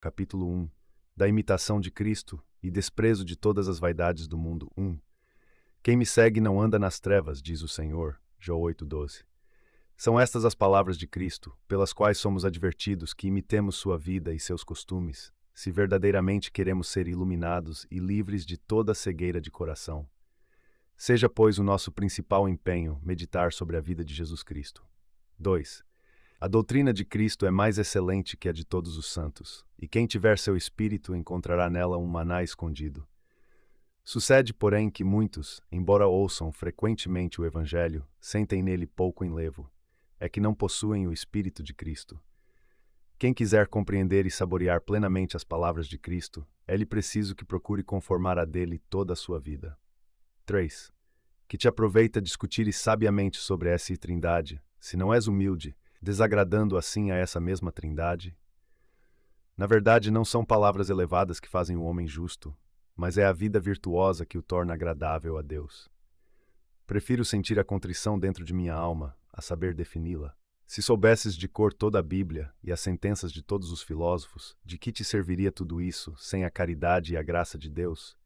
Capítulo 1. Da imitação de Cristo e desprezo de todas as vaidades do mundo. 1. Quem me segue não anda nas trevas, diz o Senhor. João 8:12. São estas as palavras de Cristo, pelas quais somos advertidos que imitemos sua vida e seus costumes, se verdadeiramente queremos ser iluminados e livres de toda cegueira de coração. Seja, pois, o nosso principal empenho meditar sobre a vida de Jesus Cristo. 2. A doutrina de Cristo é mais excelente que a de todos os santos, e quem tiver seu espírito encontrará nela um maná escondido. Sucede, porém, que muitos, embora ouçam frequentemente o Evangelho, sentem nele pouco enlevo. É que não possuem o Espírito de Cristo. Quem quiser compreender e saborear plenamente as palavras de Cristo, é-lhe preciso que procure conformar a dele toda a sua vida. 3. Que te aproveita discutires sabiamente sobre essa trindade, se não és humilde, desagradando assim a essa mesma trindade? Na verdade, não são palavras elevadas que fazem o homem justo, mas é a vida virtuosa que o torna agradável a Deus. Prefiro sentir a contrição dentro de minha alma, a saber defini-la. Se soubesses de cor toda a Bíblia e as sentenças de todos os filósofos, de que te serviria tudo isso, sem a caridade e a graça de Deus?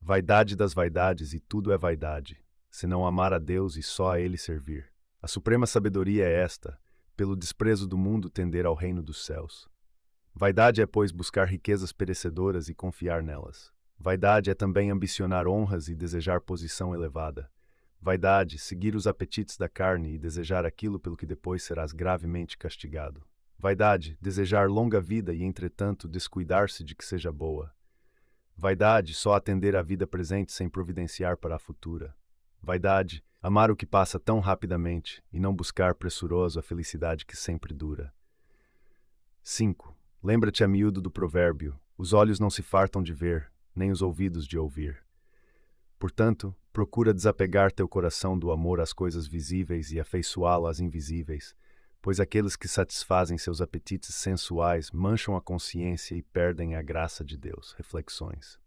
Vaidade das vaidades, e tudo é vaidade, senão amar a Deus e só a Ele servir. A suprema sabedoria é esta, pelo desprezo do mundo tender ao reino dos céus. Vaidade é, pois, buscar riquezas perecedoras e confiar nelas. Vaidade é também ambicionar honras e desejar posição elevada. Vaidade, seguir os apetites da carne e desejar aquilo pelo que depois serás gravemente castigado. Vaidade, desejar longa vida e, entretanto, descuidar-se de que seja boa. Vaidade, só atender à vida presente sem providenciar para a futura. Vaidade, amar o que passa tão rapidamente e não buscar pressuroso a felicidade que sempre dura. 5. Lembra-te a miúdo do provérbio: os olhos não se fartam de ver, nem os ouvidos de ouvir. Portanto, procura desapegar teu coração do amor às coisas visíveis e afeiçoá-lo às invisíveis, pois aqueles que satisfazem seus apetites sensuais mancham a consciência e perdem a graça de Deus. Reflexões.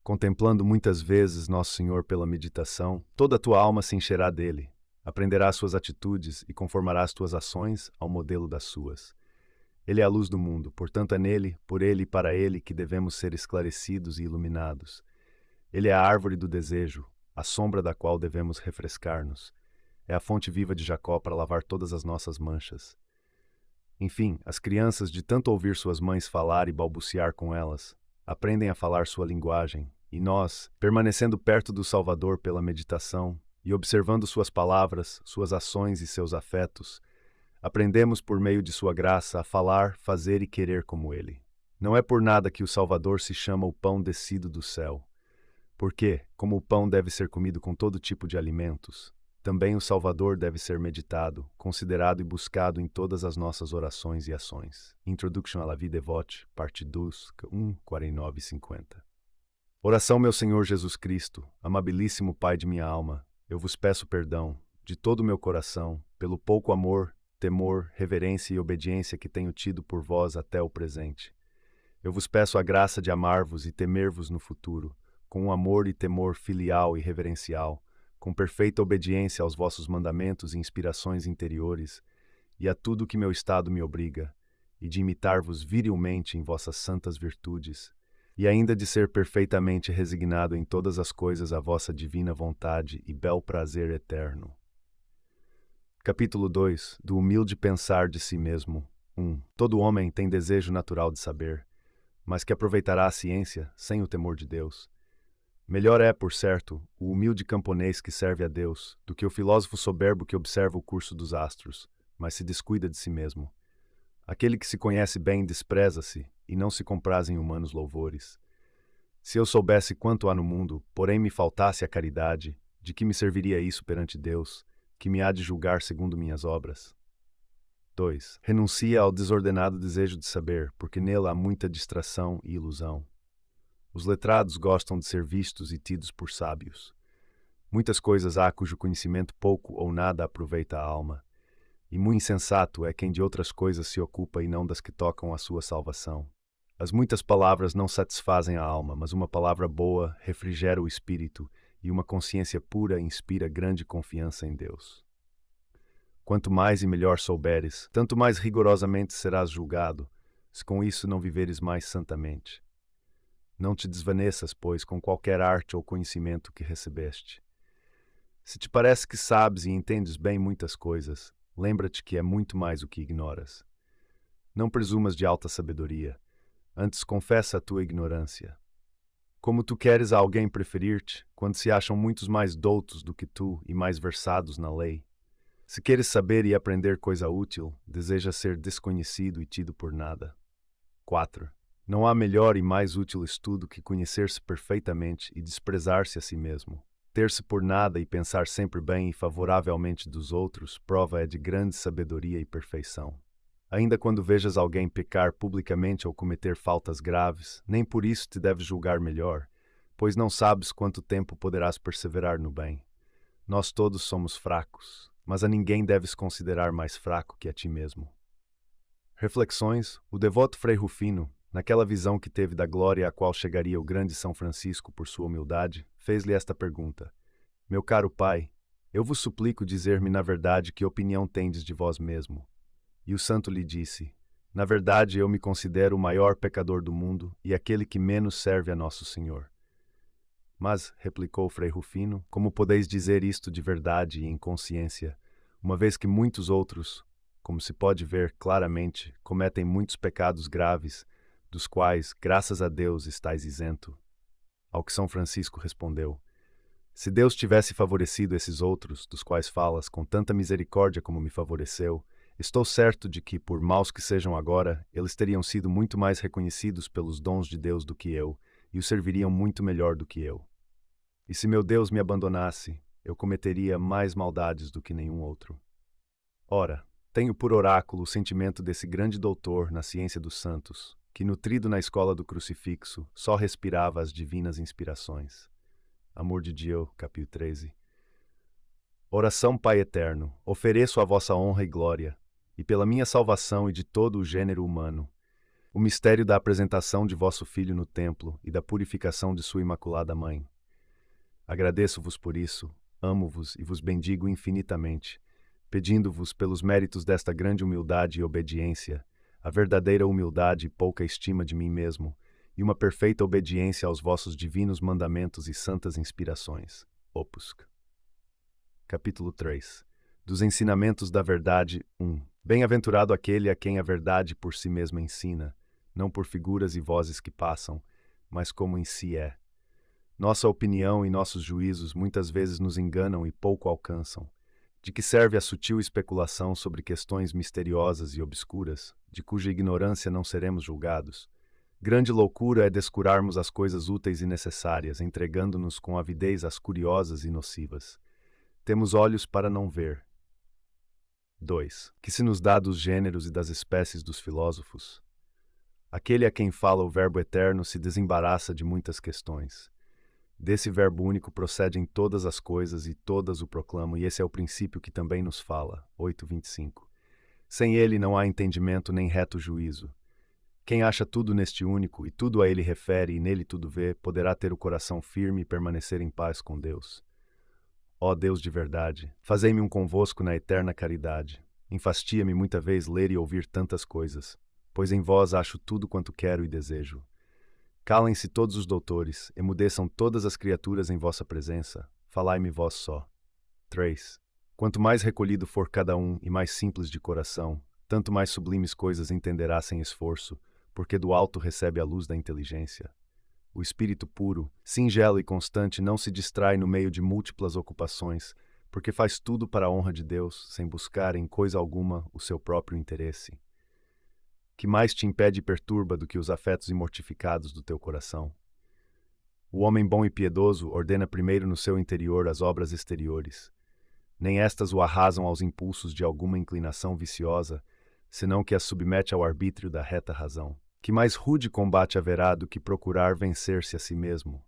Contemplando muitas vezes Nosso Senhor pela meditação, toda a tua alma se encherá dele. Aprenderás suas atitudes e conformarás tuas ações ao modelo das suas. Ele é a luz do mundo, portanto é nele, por ele e para ele que devemos ser esclarecidos e iluminados. Ele é a árvore do desejo, a sombra da qual devemos refrescar-nos. É a fonte viva de Jacó para lavar todas as nossas manchas. Enfim, as crianças, de tanto ouvir suas mães falar e balbuciar com elas, aprendem a falar sua linguagem. E nós, permanecendo perto do Salvador pela meditação e observando suas palavras, suas ações e seus afetos, aprendemos por meio de sua graça a falar, fazer e querer como ele. Não é por nada que o Salvador se chama o pão descido do céu. Porque, como o pão deve ser comido com todo tipo de alimentos, também o Salvador deve ser meditado, considerado e buscado em todas as nossas orações e ações. Introduction à la vie dévote, parte 2, 1, 49 e 50. Oração, meu Senhor Jesus Cristo, amabilíssimo Pai de minha alma, eu vos peço perdão, de todo o meu coração, pelo pouco amor, temor, reverência e obediência que tenho tido por vós até o presente. Eu vos peço a graça de amar-vos e temer-vos no futuro, com um amor e temor filial e reverencial, com perfeita obediência aos vossos mandamentos e inspirações interiores, e a tudo que meu estado me obriga, e de imitar-vos virilmente em vossas santas virtudes, e ainda de ser perfeitamente resignado em todas as coisas à vossa divina vontade e bel prazer eterno. Capítulo 2. Do humilde pensar de si mesmo. 1. Todo homem tem desejo natural de saber, mas que aproveitará a ciência sem o temor de Deus. Melhor é, por certo, o humilde camponês que serve a Deus, do que o filósofo soberbo que observa o curso dos astros, mas se descuida de si mesmo. Aquele que se conhece bem despreza-se e não se compraz em humanos louvores. Se eu soubesse quanto há no mundo, porém me faltasse a caridade, de que me serviria isso perante Deus, que me há de julgar segundo minhas obras? 2. Renuncia ao desordenado desejo de saber, porque nele há muita distração e ilusão. Os letrados gostam de ser vistos e tidos por sábios. Muitas coisas há cujo conhecimento pouco ou nada aproveita a alma, e muito insensato é quem de outras coisas se ocupa e não das que tocam a sua salvação. As muitas palavras não satisfazem a alma, mas uma palavra boa refrigera o espírito, e uma consciência pura inspira grande confiança em Deus. Quanto mais e melhor souberes, tanto mais rigorosamente serás julgado. se com isso não viveres mais santamente. Não te desvaneças, pois, com qualquer arte ou conhecimento que recebeste. Se te parece que sabes e entendes bem muitas coisas, lembra-te que é muito mais o que ignoras. Não presumas de alta sabedoria, antes confessa a tua ignorância. Como tu queres a alguém preferir-te, quando se acham muitos mais doutos do que tu e mais versados na lei? Se queres saber e aprender coisa útil, deseja ser desconhecido e tido por nada. 4. Não há melhor e mais útil estudo que conhecer-se perfeitamente e desprezar-se a si mesmo. Ter-se por nada e pensar sempre bem e favoravelmente dos outros, prova é de grande sabedoria e perfeição. Ainda quando vejas alguém pecar publicamente ou cometer faltas graves, nem por isso te deves julgar melhor, pois não sabes quanto tempo poderás perseverar no bem. Nós todos somos fracos, mas a ninguém deves considerar mais fraco que a ti mesmo. Reflexões. O devoto Frei Rufino, naquela visão que teve da glória a qual chegaria o grande São Francisco por sua humildade, fez-lhe esta pergunta: Meu caro pai, eu vos suplico dizer-me na verdade que opinião tendes de vós mesmo. E o santo lhe disse: Na verdade eu me considero o maior pecador do mundo e aquele que menos serve a Nosso Senhor. Mas, replicou Frei Rufino, como podeis dizer isto de verdade e em consciência, uma vez que muitos outros, como se pode ver claramente, cometem muitos pecados graves, dos quais, graças a Deus, estais isento? Ao que São Francisco respondeu: Se Deus tivesse favorecido esses outros, dos quais falas, com tanta misericórdia como me favoreceu, estou certo de que, por maus que sejam agora, eles teriam sido muito mais reconhecidos pelos dons de Deus do que eu, e o serviriam muito melhor do que eu. E se meu Deus me abandonasse, eu cometeria mais maldades do que nenhum outro. Ora, tenho por oráculo o sentimento desse grande doutor na ciência dos santos, que, nutrido na escola do crucifixo, só respirava as divinas inspirações. Amor de Dio, capítulo 13. Oração Pai Eterno, ofereço a vossa honra e glória, e pela minha salvação e de todo o gênero humano, o mistério da apresentação de vosso Filho no templo e da purificação de sua Imaculada Mãe. Agradeço-vos por isso, amo-vos e vos bendigo infinitamente, pedindo-vos pelos méritos desta grande humildade e obediência, a verdadeira humildade e pouca estima de mim mesmo, e uma perfeita obediência aos vossos divinos mandamentos e santas inspirações. Opus. Capítulo 3. Dos ensinamentos da verdade 1. Bem-aventurado aquele a quem a verdade por si mesma ensina, não por figuras e vozes que passam, mas como em si é. Nossa opinião e nossos juízos muitas vezes nos enganam e pouco alcançam. De que serve a sutil especulação sobre questões misteriosas e obscuras, de cuja ignorância não seremos julgados? Grande loucura é descurarmos as coisas úteis e necessárias, entregando-nos com avidez às curiosas e nocivas. Temos olhos para não ver. 2. Que se nos dá dos gêneros e das espécies dos filósofos? Aquele a quem fala o Verbo Eterno se desembaraça de muitas questões. Desse Verbo único procedem todas as coisas e todas o proclamam, e esse é o princípio que também nos fala. 8:25. Sem ele não há entendimento nem reto juízo. Quem acha tudo neste único e tudo a ele refere e nele tudo vê, poderá ter o coração firme e permanecer em paz com Deus. Ó Deus de verdade, fazei-me um convosco na eterna caridade. Enfastia-me muita vez ler e ouvir tantas coisas, pois em vós acho tudo quanto quero e desejo. Calem-se todos os doutores, emudeçam todas as criaturas em vossa presença, falai-me vós só. 3. Quanto mais recolhido for cada um e mais simples de coração, tanto mais sublimes coisas entenderá sem esforço, porque do alto recebe a luz da inteligência. O espírito puro, singelo e constante não se distrai no meio de múltiplas ocupações, porque faz tudo para a honra de Deus, sem buscar em coisa alguma o seu próprio interesse. Que mais te impede e perturba do que os afetos imortificados do teu coração? O homem bom e piedoso ordena primeiro no seu interior as obras exteriores. Nem estas o arrasam aos impulsos de alguma inclinação viciosa, senão que as submete ao arbítrio da reta razão. Que mais rude combate haverá do que procurar vencer-se a si mesmo?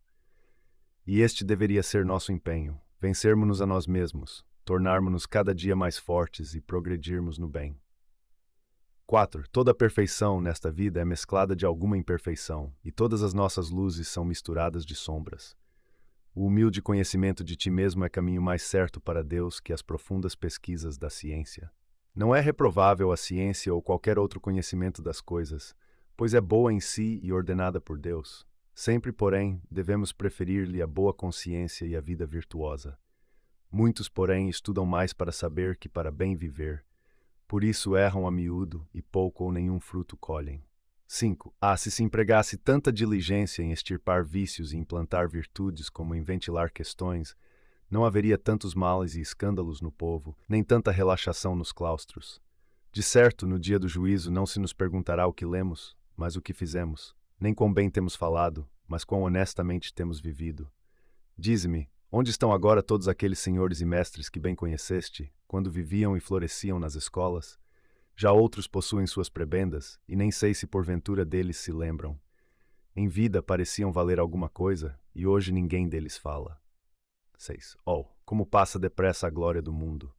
E este deveria ser nosso empenho, vencermos-nos a nós mesmos, tornarmos-nos cada dia mais fortes e progredirmos no bem. 4. Toda a perfeição nesta vida é mesclada de alguma imperfeição, e todas as nossas luzes são misturadas de sombras. O humilde conhecimento de ti mesmo é caminho mais certo para Deus que as profundas pesquisas da ciência. Não é reprovável a ciência ou qualquer outro conhecimento das coisas, pois é boa em si e ordenada por Deus. Sempre, porém, devemos preferir-lhe a boa consciência e a vida virtuosa. Muitos, porém, estudam mais para saber que para bem viver. Por isso erram a miúdo e pouco ou nenhum fruto colhem. 5. Se empregasse tanta diligência em extirpar vícios e implantar virtudes como em ventilar questões, não haveria tantos males e escândalos no povo, nem tanta relaxação nos claustros. De certo, no dia do juízo não se nos perguntará o que lemos, mas o que fizemos, nem quão bem temos falado, mas quão honestamente temos vivido. Dize-me, onde estão agora todos aqueles senhores e mestres que bem conheceste, quando viviam e floresciam nas escolas? Já outros possuem suas prebendas, e nem sei se porventura deles se lembram. Em vida pareciam valer alguma coisa, e hoje ninguém deles fala. 6. Como passa depressa a glória do mundo!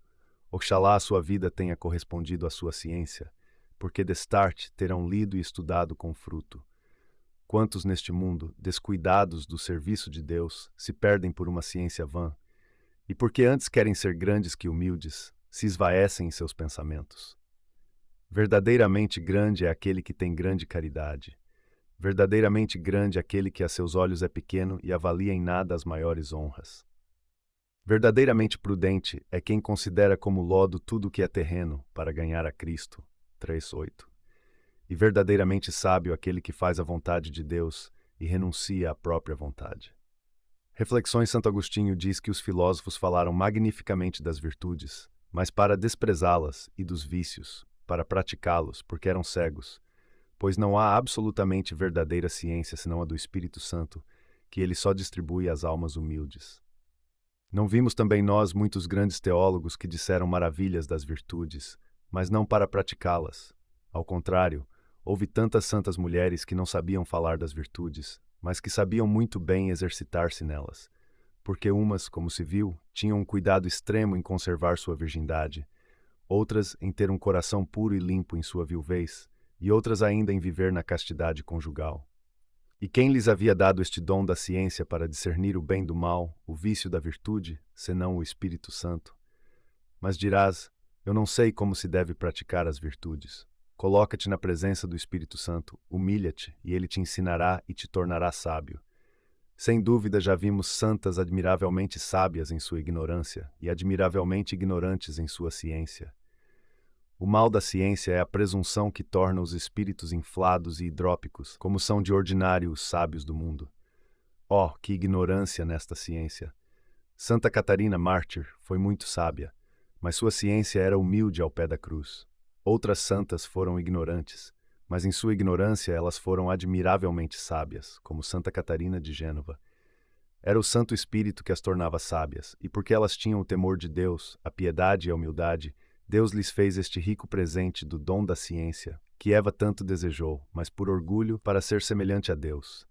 Oxalá a sua vida tenha correspondido à sua ciência, porque destarte terão lido e estudado com fruto. Quantos neste mundo, descuidados do serviço de Deus, se perdem por uma ciência vã, e porque antes querem ser grandes que humildes, se esvaecem em seus pensamentos. Verdadeiramente grande é aquele que tem grande caridade. Verdadeiramente grande é aquele que a seus olhos é pequeno e avalia em nada as maiores honras. Verdadeiramente prudente é quem considera como lodo tudo o que é terreno para ganhar a Cristo. 3:8. E verdadeiramente sábio aquele que faz a vontade de Deus e renuncia à própria vontade. Reflexões. Santo Agostinho diz que os filósofos falaram magnificamente das virtudes, mas para desprezá-las, e dos vícios, para praticá-los, porque eram cegos, pois não há absolutamente verdadeira ciência senão a do Espírito Santo, que ele só distribui às almas humildes. Não vimos também nós muitos grandes teólogos que disseram maravilhas das virtudes, mas não para praticá-las. Ao contrário, houve tantas santas mulheres que não sabiam falar das virtudes, mas que sabiam muito bem exercitar-se nelas, porque umas, como se viu, tinham um cuidado extremo em conservar sua virgindade, outras em ter um coração puro e limpo em sua viuvez, e outras ainda em viver na castidade conjugal. E quem lhes havia dado este dom da ciência para discernir o bem do mal, o vício da virtude, senão o Espírito Santo? Mas dirás, eu não sei como se deve praticar as virtudes. Coloca-te na presença do Espírito Santo, humilha-te, e ele te ensinará e te tornará sábio. Sem dúvida já vimos santas admiravelmente sábias em sua ignorância e admiravelmente ignorantes em sua ciência. O mal da ciência é a presunção que torna os espíritos inflados e hidrópicos, como são de ordinário os sábios do mundo. Que ignorância nesta ciência! Santa Catarina Mártir foi muito sábia, mas sua ciência era humilde ao pé da cruz. Outras santas foram ignorantes, mas em sua ignorância elas foram admiravelmente sábias, como Santa Catarina de Gênova. Era o Santo Espírito que as tornava sábias, e porque elas tinham o temor de Deus, a piedade e a humildade, Deus lhes fez este rico presente do dom da ciência, que Eva tanto desejou, mas por orgulho para ser semelhante a Deus.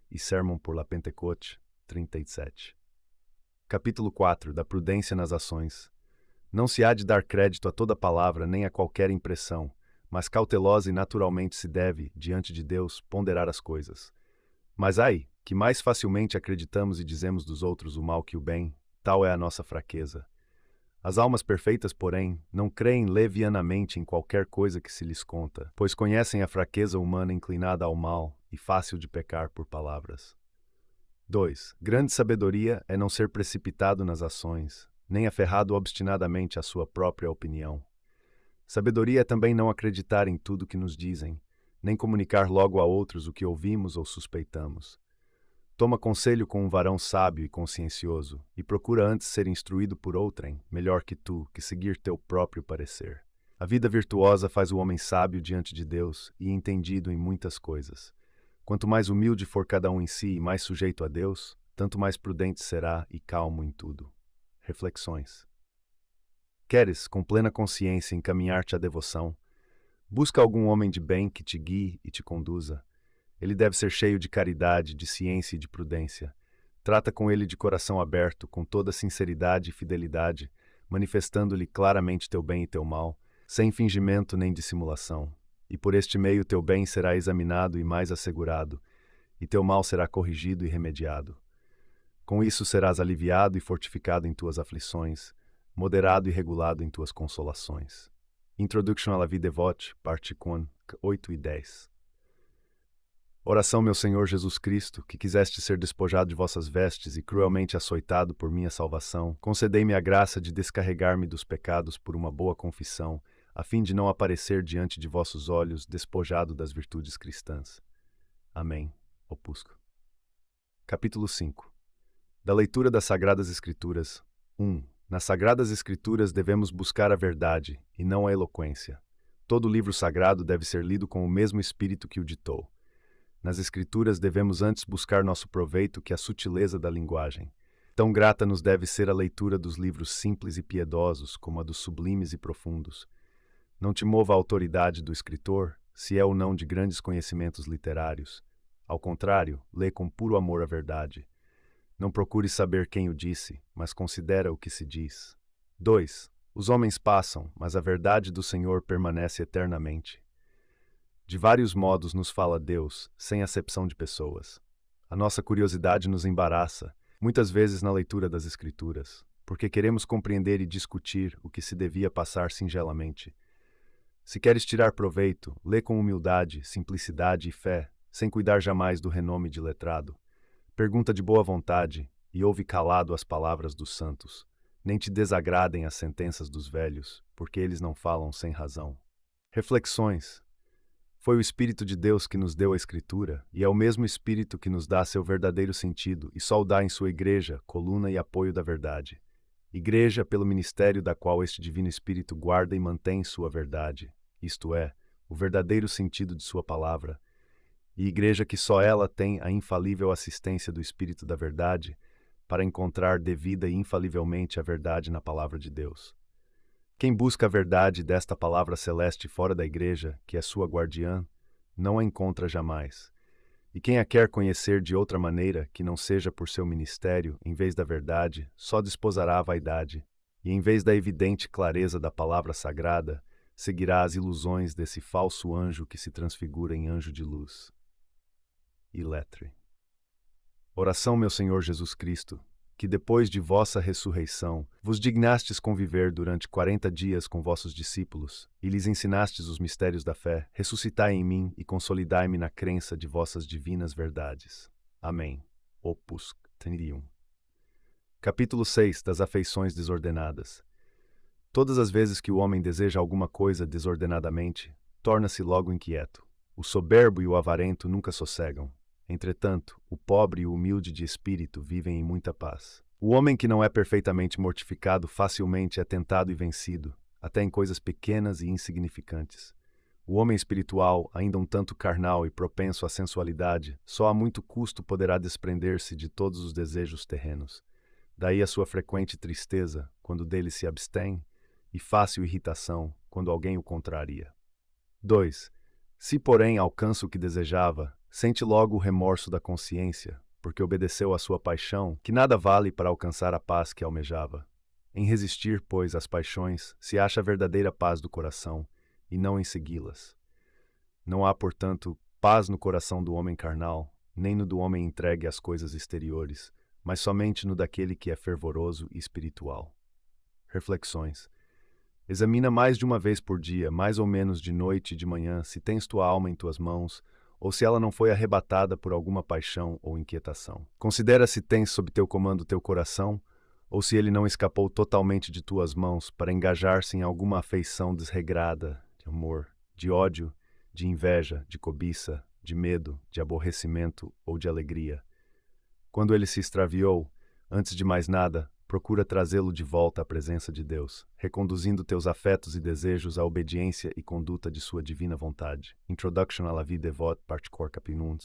E Sermon por la Pentecote, 37. Capítulo 4. Da prudência nas ações. Não se há de dar crédito a toda palavra nem a qualquer impressão, mas cautelosa e naturalmente se deve, diante de Deus, ponderar as coisas. Mas que mais facilmente acreditamos e dizemos dos outros o mal que o bem, tal é a nossa fraqueza. As almas perfeitas, porém, não creem levianamente em qualquer coisa que se lhes conta, pois conhecem a fraqueza humana inclinada ao mal e fácil de pecar por palavras. 2. Grande sabedoria é não ser precipitado nas ações, nem aferrado obstinadamente à sua própria opinião. Sabedoria é também não acreditar em tudo que nos dizem, nem comunicar logo a outros o que ouvimos ou suspeitamos. Toma conselho com um varão sábio e consciencioso, e procura antes ser instruído por outrem, melhor que tu, que seguir teu próprio parecer. A vida virtuosa faz o homem sábio diante de Deus e entendido em muitas coisas. Quanto mais humilde for cada um em si e mais sujeito a Deus, tanto mais prudente será e calmo em tudo. Reflexões. Queres, com plena consciência, encaminhar-te à devoção? Busca algum homem de bem que te guie e te conduza. Ele deve ser cheio de caridade, de ciência e de prudência. Trata com ele de coração aberto, com toda sinceridade e fidelidade, manifestando-lhe claramente teu bem e teu mal, sem fingimento nem dissimulação. E por este meio teu bem será examinado e mais assegurado, e teu mal será corrigido e remediado. Com isso serás aliviado e fortificado em tuas aflições, moderado e regulado em tuas consolações. Introduction à la vie dévote, parte 8 e 10. Oração, meu Senhor Jesus Cristo, que quiseste ser despojado de vossas vestes e cruelmente açoitado por minha salvação, concedei-me a graça de descarregar-me dos pecados por uma boa confissão, a fim de não aparecer diante de vossos olhos despojado das virtudes cristãs. Amém. Opusco. Capítulo 5. Da leitura das Sagradas Escrituras. 1. Nas Sagradas Escrituras devemos buscar a verdade, e não a eloquência. Todo livro sagrado deve ser lido com o mesmo espírito que o ditou. Nas Escrituras devemos antes buscar nosso proveito que a sutileza da linguagem. Tão grata nos deve ser a leitura dos livros simples e piedosos como a dos sublimes e profundos. Não te mova a autoridade do escritor, se é ou não de grandes conhecimentos literários. Ao contrário, lê com puro amor a verdade. Não procure saber quem o disse, mas considera o que se diz. 2. Os homens passam, mas a verdade do Senhor permanece eternamente. De vários modos nos fala Deus, sem acepção de pessoas. A nossa curiosidade nos embaraça, muitas vezes na leitura das Escrituras, porque queremos compreender e discutir o que se devia passar singelamente. Se queres tirar proveito, lê com humildade, simplicidade e fé, sem cuidar jamais do renome de letrado. Pergunta de boa vontade e ouve calado as palavras dos santos. Nem te desagradem as sentenças dos velhos, porque eles não falam sem razão. Reflexões. Foi o Espírito de Deus que nos deu a Escritura, e é o mesmo Espírito que nos dá seu verdadeiro sentido e só o dá em sua igreja, coluna e apoio da verdade. Igreja pelo ministério da qual este Divino Espírito guarda e mantém sua verdade, isto é, o verdadeiro sentido de sua palavra. E igreja que só ela tem a infalível assistência do Espírito da verdade para encontrar devida e infalivelmente a verdade na palavra de Deus. Quem busca a verdade desta palavra celeste fora da igreja, que é sua guardiã, não a encontra jamais. E quem a quer conhecer de outra maneira, que não seja por seu ministério, em vez da verdade, só desposará a vaidade, e em vez da evidente clareza da palavra sagrada, seguirá as ilusões desse falso anjo que se transfigura em anjo de luz. Iletre. Oração, meu Senhor Jesus Cristo, que depois de vossa ressurreição, vos dignastes conviver durante 40 dias com vossos discípulos, e lhes ensinastes os mistérios da fé, ressuscitai em mim e consolidai-me na crença de vossas divinas verdades. Amém. Opus 31. Capítulo 6 das afeições desordenadas. Todas as vezes que o homem deseja alguma coisa desordenadamente, torna-se logo inquieto. O soberbo e o avarento nunca sossegam. Entretanto, o pobre e o humilde de espírito vivem em muita paz. O homem que não é perfeitamente mortificado facilmente é tentado e vencido, até em coisas pequenas e insignificantes. O homem espiritual, ainda um tanto carnal e propenso à sensualidade, só a muito custo poderá desprender-se de todos os desejos terrenos. Daí a sua frequente tristeza, quando dele se abstém, e fácil irritação, quando alguém o contraria. 2. Se, porém, alcança o que desejava, sente logo o remorso da consciência, porque obedeceu à sua paixão, que nada vale para alcançar a paz que almejava. Em resistir, pois, às paixões, se acha a verdadeira paz do coração, e não em segui-las. Não há, portanto, paz no coração do homem carnal, nem no do homem entregue às coisas exteriores, mas somente no daquele que é fervoroso e espiritual. Reflexões. Examina mais de uma vez por dia, mais ou menos de noite e de manhã, se tens tua alma em tuas mãos, ou se ela não foi arrebatada por alguma paixão ou inquietação. Considera se tens sob teu comando teu coração, ou se ele não escapou totalmente de tuas mãos para engajar-se em alguma afeição desregrada, de amor, de ódio, de inveja, de cobiça, de medo, de aborrecimento ou de alegria. Quando ele se extraviou, antes de mais nada, procura trazê-lo de volta à presença de Deus, reconduzindo teus afetos e desejos à obediência e conduta de sua divina vontade. Introduction à la vie dévote, parte 4, capítulo 1.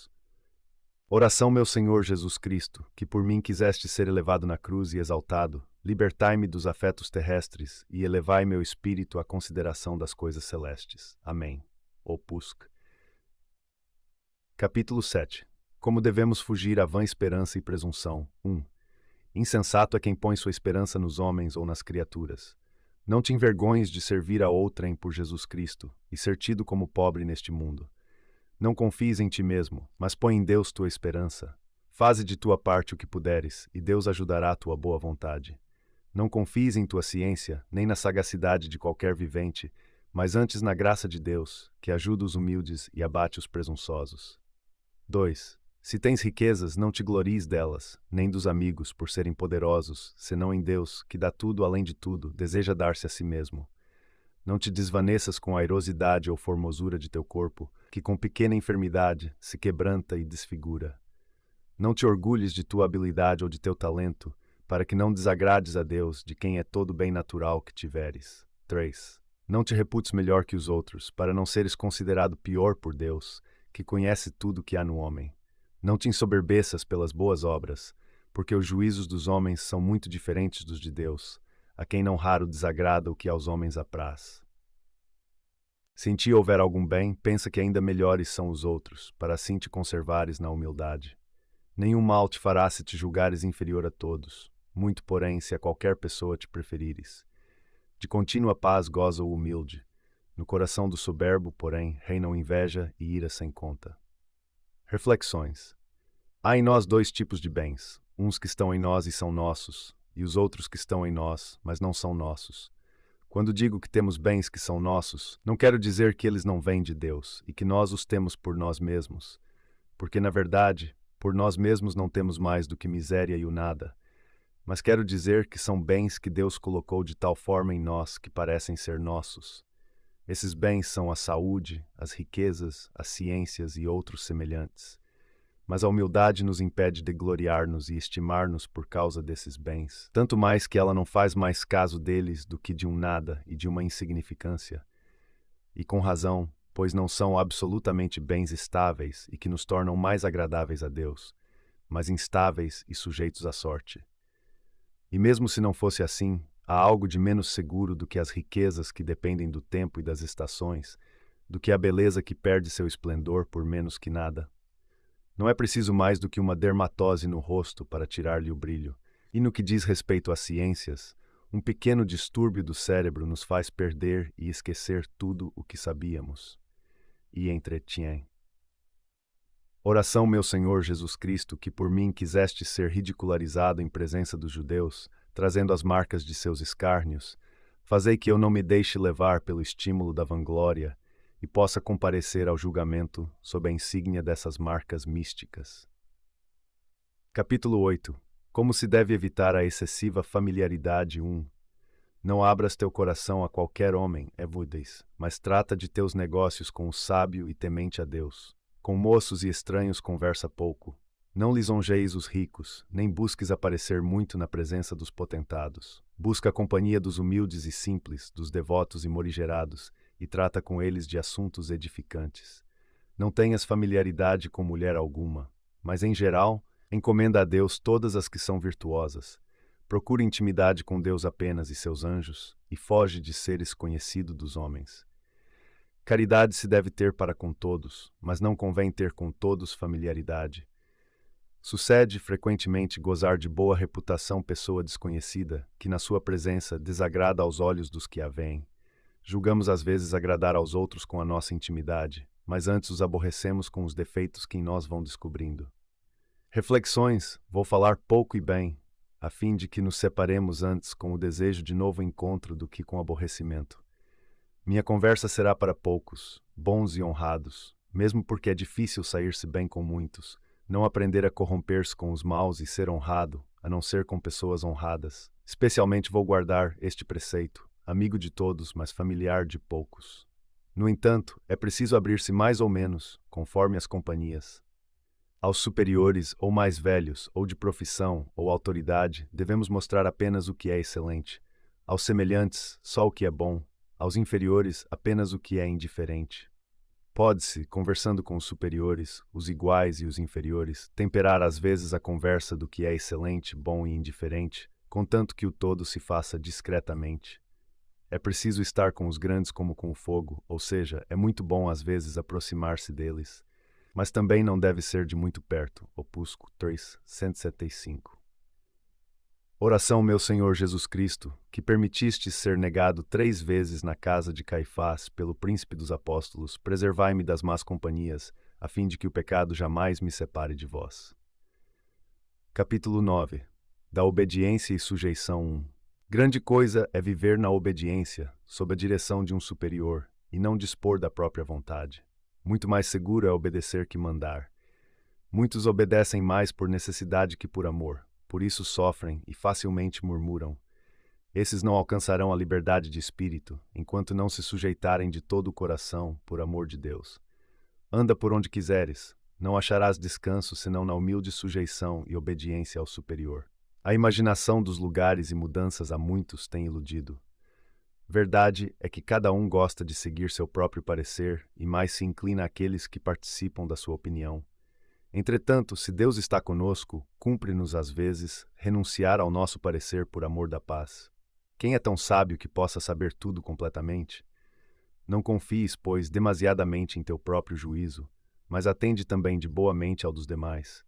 Oração, meu Senhor Jesus Cristo, que por mim quiseste ser elevado na cruz e exaltado, libertai-me dos afetos terrestres e elevai meu espírito à consideração das coisas celestes. Amém. Opusc. Capítulo 7. Como devemos fugir à vã esperança e presunção. 1. Insensato é quem põe sua esperança nos homens ou nas criaturas. Não te envergonhes de servir a outrem por Jesus Cristo e ser tido como pobre neste mundo. Não confies em ti mesmo, mas põe em Deus tua esperança. Faze de tua parte o que puderes, e Deus ajudará a tua boa vontade. Não confies em tua ciência, nem na sagacidade de qualquer vivente, mas antes na graça de Deus, que ajuda os humildes e abate os presunçosos. 2. Se tens riquezas, não te glories delas, nem dos amigos, por serem poderosos, senão em Deus, que dá tudo além de tudo, deseja dar-se a si mesmo. Não te desvaneças com a airosidade ou formosura de teu corpo, que com pequena enfermidade se quebranta e desfigura. Não te orgulhes de tua habilidade ou de teu talento, para que não desagrades a Deus, de quem é todo bem natural que tiveres. 3. Não te reputes melhor que os outros, para não seres considerado pior por Deus, que conhece tudo que há no homem. Não te ensoberbeças pelas boas obras, porque os juízos dos homens são muito diferentes dos de Deus, a quem não raro desagrada o que aos homens apraz. Se em ti houver algum bem, pensa que ainda melhores são os outros, para assim te conservares na humildade. Nenhum mal te fará se te julgares inferior a todos, muito, porém, se a qualquer pessoa te preferires. De contínua paz goza o humilde. No coração do soberbo, porém, reinam inveja e ira sem conta. Reflexões. Há em nós dois tipos de bens, uns que estão em nós e são nossos, e os outros que estão em nós, mas não são nossos. Quando digo que temos bens que são nossos, não quero dizer que eles não vêm de Deus e que nós os temos por nós mesmos, porque, na verdade, por nós mesmos não temos mais do que miséria e o nada, mas quero dizer que são bens que Deus colocou de tal forma em nós que parecem ser nossos. Esses bens são a saúde, as riquezas, as ciências e outros semelhantes. Mas a humildade nos impede de gloriar-nos e estimar-nos por causa desses bens, tanto mais que ela não faz mais caso deles do que de um nada e de uma insignificância. E com razão, pois não são absolutamente bens estáveis e que nos tornam mais agradáveis a Deus, mas instáveis e sujeitos à sorte. E mesmo se não fosse assim, há algo de menos seguro do que as riquezas que dependem do tempo e das estações, do que a beleza que perde seu esplendor por menos que nada. Não é preciso mais do que uma dermatose no rosto para tirar-lhe o brilho. E no que diz respeito às ciências, um pequeno distúrbio do cérebro nos faz perder e esquecer tudo o que sabíamos. E entretien. Oração, meu Senhor Jesus Cristo, que por mim quiseste ser ridicularizado em presença dos judeus, trazendo as marcas de seus escárnios, fazei que eu não me deixe levar pelo estímulo da vanglória e possa comparecer ao julgamento sob a insígnia dessas marcas místicas. Capítulo 8. Como se deve evitar a excessiva familiaridade 1. Não abras teu coração a qualquer homem, Evúdeis, mas trata de teus negócios com o sábio e temente a Deus. Com moços e estranhos conversa pouco. Não lisonjeis os ricos, nem busques aparecer muito na presença dos potentados. Busca a companhia dos humildes e simples, dos devotos e morigerados, e trata com eles de assuntos edificantes. Não tenhas familiaridade com mulher alguma, mas, em geral, encomenda a Deus todas as que são virtuosas. Procura intimidade com Deus apenas e seus anjos, e foge de seres conhecido dos homens. Caridade se deve ter para com todos, mas não convém ter com todos familiaridade. Sucede, frequentemente, gozar de boa reputação pessoa desconhecida, que na sua presença desagrada aos olhos dos que a veem. Julgamos às vezes agradar aos outros com a nossa intimidade, mas antes os aborrecemos com os defeitos que em nós vão descobrindo. Reflexões, vou falar pouco e bem, a fim de que nos separemos antes com o desejo de novo encontro do que com aborrecimento. Minha conversa será para poucos, bons e honrados, mesmo porque é difícil sair-se bem com muitos, não aprender a corromper-se com os maus e ser honrado, a não ser com pessoas honradas. Especialmente vou guardar este preceito, amigo de todos, mas familiar de poucos. No entanto, é preciso abrir-se mais ou menos, conforme as companhias. Aos superiores, ou mais velhos, ou de profissão, ou autoridade, devemos mostrar apenas o que é excelente. Aos semelhantes, só o que é bom. Aos inferiores, apenas o que é indiferente. Pode-se, conversando com os superiores, os iguais e os inferiores, temperar às vezes a conversa do que é excelente, bom e indiferente, contanto que o todo se faça discretamente. É preciso estar com os grandes como com o fogo, ou seja, é muito bom às vezes aproximar-se deles, mas também não deve ser de muito perto. Opúsculo 3, 175. Oração, meu Senhor Jesus Cristo, que permitiste ser negado 3 vezes na casa de Caifás pelo príncipe dos apóstolos, preservai-me das más companhias, a fim de que o pecado jamais me separe de vós. Capítulo 9. Da obediência e sujeição 1. Grande coisa é viver na obediência, sob a direção de um superior, e não dispor da própria vontade. Muito mais seguro é obedecer que mandar. Muitos obedecem mais por necessidade que por amor, por isso sofrem e facilmente murmuram. Esses não alcançarão a liberdade de espírito, enquanto não se sujeitarem de todo o coração, por amor de Deus. Anda por onde quiseres, não acharás descanso senão na humilde sujeição e obediência ao superior. A imaginação dos lugares e mudanças a muitos tem iludido. Verdade é que cada um gosta de seguir seu próprio parecer e mais se inclina àqueles que participam da sua opinião. Entretanto, se Deus está conosco, cumpre-nos às vezes renunciar ao nosso parecer por amor da paz. Quem é tão sábio que possa saber tudo completamente? Não confies, pois, demasiadamente em teu próprio juízo, mas atende também de boa mente ao dos demais.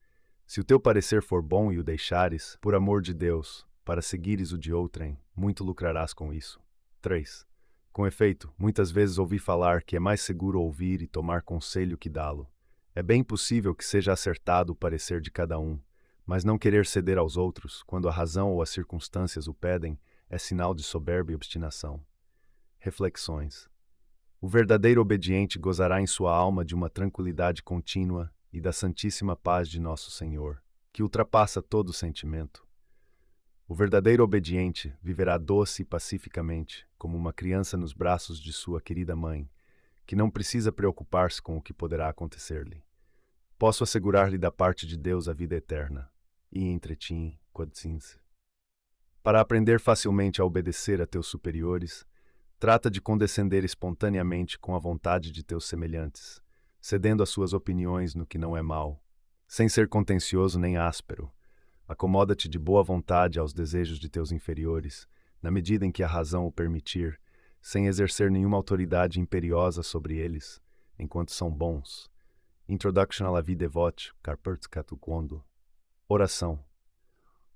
Se o teu parecer for bom e o deixares, por amor de Deus, para seguires o de outrem, muito lucrarás com isso. 3. Com efeito, muitas vezes ouvi falar que é mais seguro ouvir e tomar conselho que dá-lo. É bem possível que seja acertado o parecer de cada um, mas não querer ceder aos outros, quando a razão ou as circunstâncias o pedem, é sinal de soberba e obstinação. Reflexões. O verdadeiro obediente gozará em sua alma de uma tranquilidade contínua e da santíssima paz de nosso Senhor, que ultrapassa todo sentimento. O verdadeiro obediente viverá doce e pacificamente, como uma criança nos braços de sua querida mãe, que não precisa preocupar-se com o que poderá acontecer-lhe. Posso assegurar-lhe da parte de Deus a vida eterna. E entre ti, quodcinse. Para aprender facilmente a obedecer a teus superiores, trata de condescender espontaneamente com a vontade de teus semelhantes, cedendo às suas opiniões no que não é mal, sem ser contencioso nem áspero. Acomoda-te de boa vontade aos desejos de teus inferiores, na medida em que a razão o permitir, sem exercer nenhuma autoridade imperiosa sobre eles, enquanto são bons. Introduction à la vie dévote, Carpert Catuquondo. Oração.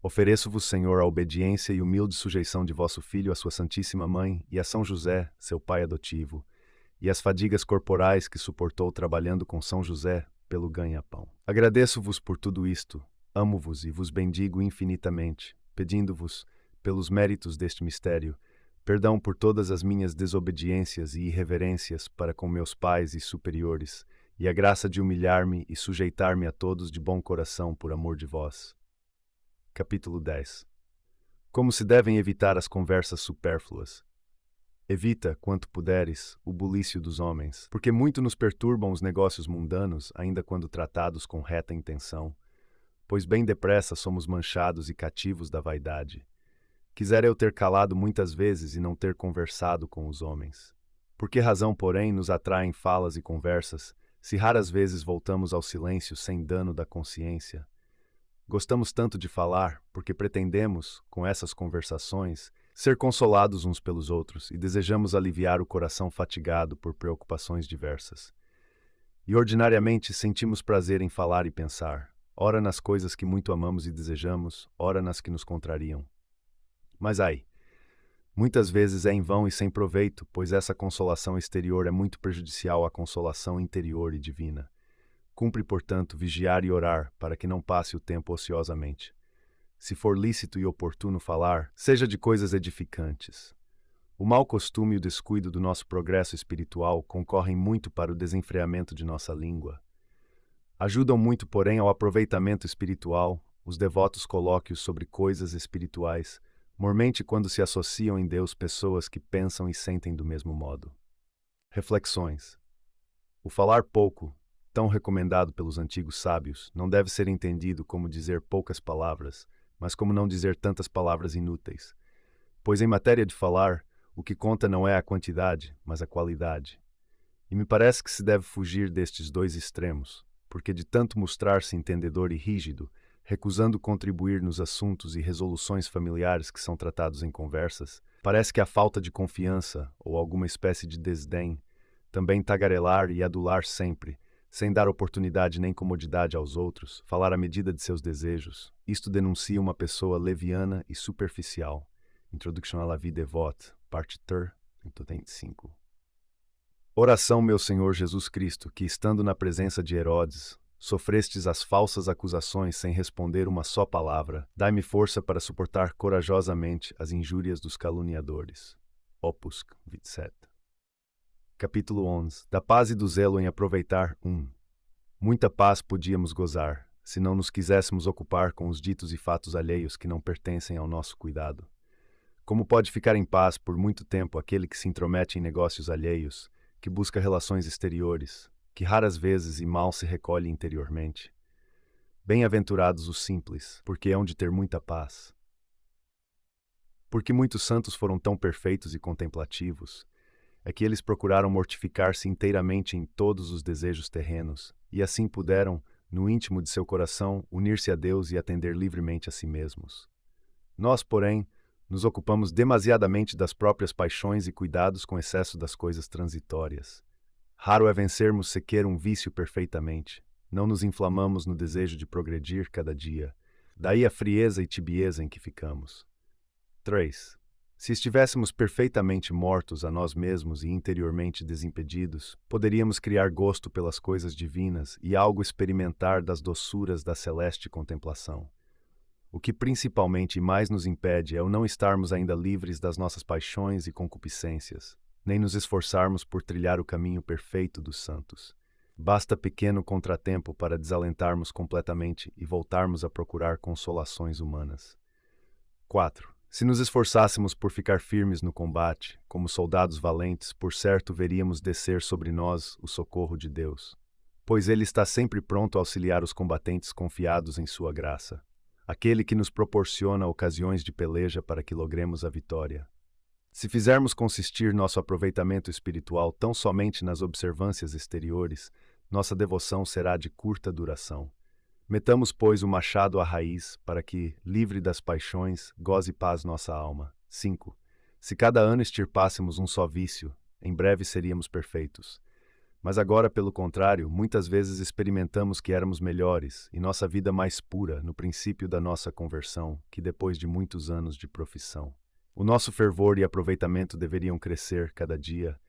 Ofereço-vos, Senhor, a obediência e humilde sujeição de vosso Filho à sua Santíssima Mãe e a São José, seu pai adotivo, e as fadigas corporais que suportou trabalhando com São José pelo ganha-pão. Agradeço-vos por tudo isto, amo-vos e vos bendigo infinitamente, pedindo-vos, pelos méritos deste mistério, perdão por todas as minhas desobediências e irreverências para com meus pais e superiores, e a graça de humilhar-me e sujeitar-me a todos de bom coração por amor de vós. Capítulo 10. Como se devem evitar as conversas supérfluas. Evita, quanto puderes, o bulício dos homens, porque muito nos perturbam os negócios mundanos, ainda quando tratados com reta intenção, pois bem depressa somos manchados e cativos da vaidade. Quisera eu ter calado muitas vezes e não ter conversado com os homens. Por que razão, porém, nos atraem falas e conversas, se raras vezes voltamos ao silêncio sem dano da consciência? Gostamos tanto de falar, porque pretendemos, com essas conversações, ser consolados uns pelos outros e desejamos aliviar o coração fatigado por preocupações diversas. E ordinariamente sentimos prazer em falar e pensar, ora nas coisas que muito amamos e desejamos, ora nas que nos contrariam. Mas muitas vezes é em vão e sem proveito, pois essa consolação exterior é muito prejudicial à consolação interior e divina. Cumpre, portanto, vigiar e orar, para que não passe o tempo ociosamente. Se for lícito e oportuno falar, seja de coisas edificantes. O mau costume e o descuido do nosso progresso espiritual concorrem muito para o desenfreamento de nossa língua. Ajudam muito, porém, ao aproveitamento espiritual, os devotos colóquios sobre coisas espirituais, mormente quando se associam em Deus pessoas que pensam e sentem do mesmo modo. Reflexões. O falar pouco, tão recomendado pelos antigos sábios, não deve ser entendido como dizer poucas palavras, mas como não dizer tantas palavras inúteis. Pois em matéria de falar, o que conta não é a quantidade, mas a qualidade. E me parece que se deve fugir destes dois extremos, porque de tanto mostrar-se entendedor e rígido, recusando contribuir nos assuntos e resoluções familiares que são tratados em conversas, parece que a falta de confiança ou alguma espécie de desdém, também tagarelar e adular sempre, sem dar oportunidade nem comodidade aos outros, falar à medida de seus desejos. Isto denuncia uma pessoa leviana e superficial. Introduction à la vie dévote, parte 3, 5. Oração, meu Senhor Jesus Cristo, que, estando na presença de Herodes, sofrestes as falsas acusações sem responder uma só palavra, dai-me força para suportar corajosamente as injúrias dos caluniadores. Opus 27. Capítulo 11. Da paz e do zelo em aproveitar. 1. Muita paz podíamos gozar, se não nos quiséssemos ocupar com os ditos e fatos alheios que não pertencem ao nosso cuidado. Como pode ficar em paz por muito tempo aquele que se intromete em negócios alheios, que busca relações exteriores, que raras vezes e mal se recolhe interiormente? Bem-aventurados os simples, porque hão de ter muita paz. Porque muitos santos foram tão perfeitos e contemplativos, é que eles procuraram mortificar-se inteiramente em todos os desejos terrenos, e assim puderam, no íntimo de seu coração, unir-se a Deus e atender livremente a si mesmos. Nós, porém, nos ocupamos demasiadamente das próprias paixões e cuidados com excesso das coisas transitórias. Raro é vencermos sequer um vício perfeitamente. Não nos inflamamos no desejo de progredir cada dia. Daí a frieza e tibieza em que ficamos. 3. Se estivéssemos perfeitamente mortos a nós mesmos e interiormente desimpedidos, poderíamos criar gosto pelas coisas divinas e algo experimentar das doçuras da celeste contemplação. O que principalmente mais nos impede é o não estarmos ainda livres das nossas paixões e concupiscências, nem nos esforçarmos por trilhar o caminho perfeito dos santos. Basta pequeno contratempo para desalentarmos completamente e voltarmos a procurar consolações humanas. 4. Se nos esforçássemos por ficar firmes no combate, como soldados valentes, por certo veríamos descer sobre nós o socorro de Deus, pois Ele está sempre pronto a auxiliar os combatentes confiados em sua graça, aquele que nos proporciona ocasiões de peleja para que logremos a vitória. Se fizermos consistir nosso aproveitamento espiritual tão somente nas observâncias exteriores, nossa devoção será de curta duração. Metamos, pois, o machado à raiz, para que, livre das paixões, goze paz nossa alma. 5. Se cada ano extirpássemos um só vício, em breve seríamos perfeitos. Mas agora, pelo contrário, muitas vezes experimentamos que éramos melhores e nossa vida mais pura no princípio da nossa conversão que depois de muitos anos de profissão. O nosso fervor e aproveitamento deveriam crescer cada dia,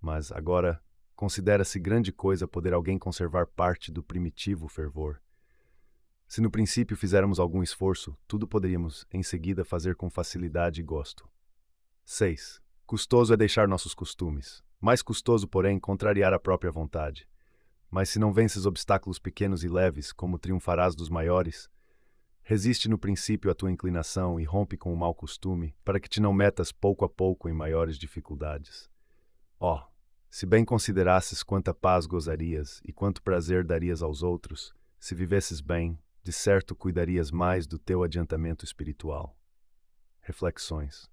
mas agora considera-se grande coisa poder alguém conservar parte do primitivo fervor. Se no princípio fizéramos algum esforço, tudo poderíamos, em seguida, fazer com facilidade e gosto. 6. Custoso é deixar nossos costumes. Mais custoso, porém, contrariar a própria vontade. Mas se não vences obstáculos pequenos e leves, como triunfarás dos maiores? Resiste no princípio à tua inclinação e rompe com o mau costume, para que te não metas pouco a pouco em maiores dificuldades. Ó, se bem considerasses quanta paz gozarias e quanto prazer darias aos outros, se vivesses bem, de certo cuidarias mais do teu adiantamento espiritual. Reflexões.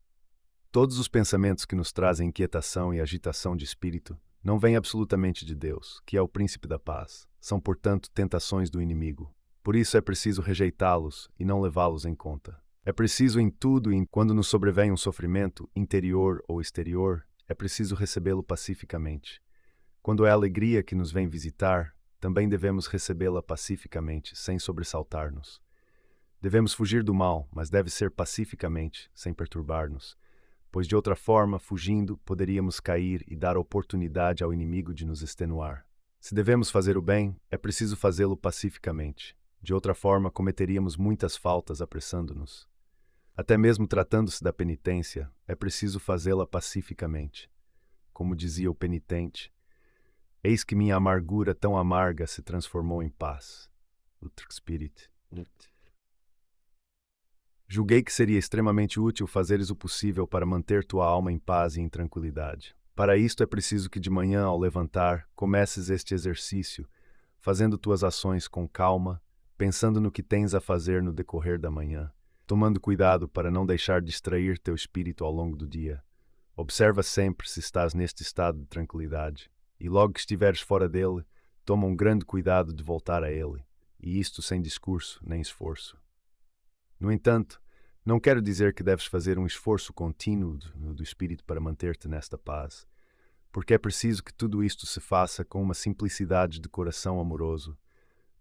Todos os pensamentos que nos trazem inquietação e agitação de espírito não vêm absolutamente de Deus, que é o príncipe da paz. São, portanto, tentações do inimigo. Por isso é preciso rejeitá-los e não levá-los em conta. É preciso em tudo e quando nos sobrevém um sofrimento, interior ou exterior, é preciso recebê-lo pacificamente. Quando é a alegria que nos vem visitar, também devemos recebê-la pacificamente, sem sobressaltar-nos. Devemos fugir do mal, mas deve ser pacificamente, sem perturbar-nos, pois de outra forma, fugindo, poderíamos cair e dar oportunidade ao inimigo de nos extenuar. Se devemos fazer o bem, é preciso fazê-lo pacificamente. De outra forma, cometeríamos muitas faltas apressando-nos. Até mesmo tratando-se da penitência, é preciso fazê-la pacificamente. Como dizia o penitente, eis que minha amargura tão amarga se transformou em paz. Outro Spirit. Julguei que seria extremamente útil fazeres o possível para manter tua alma em paz e em tranquilidade. Para isto é preciso que de manhã, ao levantar, comeces este exercício, fazendo tuas ações com calma, pensando no que tens a fazer no decorrer da manhã, tomando cuidado para não deixar distrair teu espírito ao longo do dia. Observa sempre se estás neste estado de tranquilidade, e logo que estiveres fora dele, toma um grande cuidado de voltar a ele, e isto sem discurso nem esforço. No entanto, não quero dizer que deves fazer um esforço contínuo do espírito para manter-te nesta paz, porque é preciso que tudo isto se faça com uma simplicidade de coração amoroso,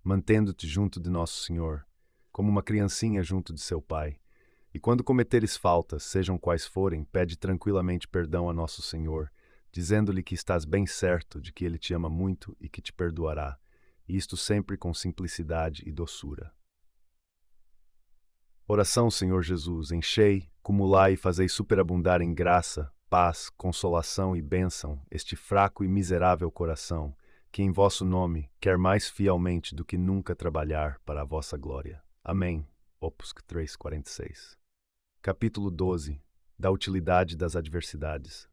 mantendo-te junto de Nosso Senhor, como uma criancinha junto de seu pai. E quando cometeres faltas, sejam quais forem, pede tranquilamente perdão a Nosso Senhor, dizendo-lhe que estás bem certo de que Ele te ama muito e que te perdoará, e isto sempre com simplicidade e doçura. Oração, Senhor Jesus, enchei, cumulai e fazei superabundar em graça, paz, consolação e bênção este fraco e miserável coração, que em vosso nome quer mais fielmente do que nunca trabalhar para a vossa glória. Amém. Opus 3:46. Capítulo 12. Da utilidade das adversidades.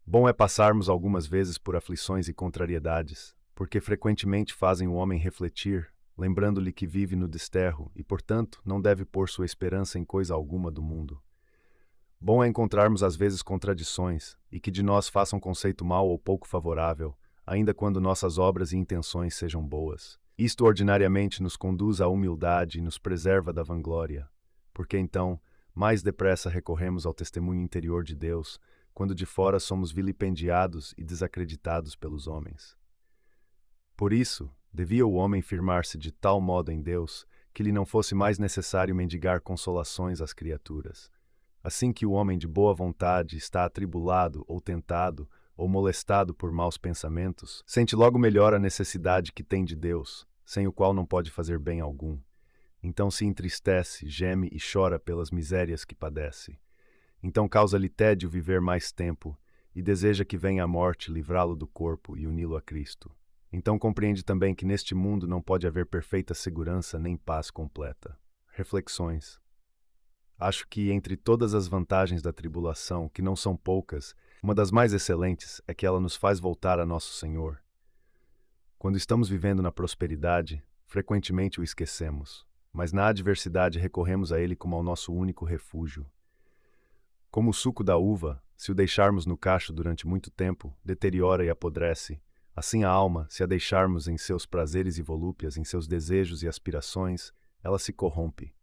Bom é passarmos algumas vezes por aflições e contrariedades, porque frequentemente fazem o homem refletir, lembrando-lhe que vive no desterro e, portanto, não deve pôr sua esperança em coisa alguma do mundo. Bom é encontrarmos às vezes contradições, e que de nós façam conceito mau ou pouco favorável, ainda quando nossas obras e intenções sejam boas. Isto ordinariamente nos conduz à humildade e nos preserva da vanglória, porque então, mais depressa recorremos ao testemunho interior de Deus, quando de fora somos vilipendiados e desacreditados pelos homens. Por isso, devia o homem firmar-se de tal modo em Deus, que lhe não fosse mais necessário mendigar consolações às criaturas. Assim que o homem de boa vontade está atribulado ou tentado ou molestado por maus pensamentos, sente logo melhor a necessidade que tem de Deus, sem o qual não pode fazer bem algum. Então se entristece, geme e chora pelas misérias que padece. Então causa-lhe tédio viver mais tempo, e deseja que venha a morte livrá-lo do corpo e uni-lo a Cristo. Então compreende também que neste mundo não pode haver perfeita segurança nem paz completa. Reflexões. Acho que, entre todas as vantagens da tribulação, que não são poucas, uma das mais excelentes é que ela nos faz voltar a Nosso Senhor. Quando estamos vivendo na prosperidade, frequentemente o esquecemos, mas na adversidade recorremos a Ele como ao nosso único refúgio. Como o suco da uva, se o deixarmos no cacho durante muito tempo, deteriora e apodrece, assim a alma, se a deixarmos em seus prazeres e volúpias, em seus desejos e aspirações, ela se corrompe.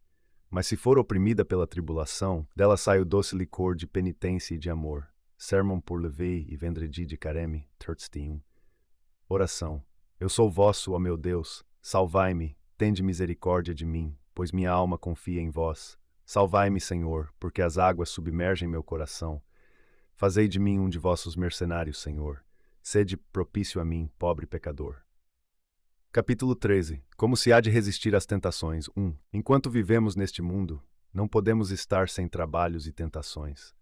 Mas se for oprimida pela tribulação, dela sai o doce licor de penitência e de amor. Sermon pour Levi e Vendredi de Carême, Tertstein. Oração. Eu sou vosso, ó meu Deus, salvai-me, tende misericórdia de mim, pois minha alma confia em vós. Salvai-me, Senhor, porque as águas submergem meu coração. Fazei de mim um de vossos mercenários, Senhor. Sede propício a mim, pobre pecador. Capítulo 13. Como se há de resistir às tentações. 1. Enquanto vivemos neste mundo, não podemos estar sem trabalhos e tentações.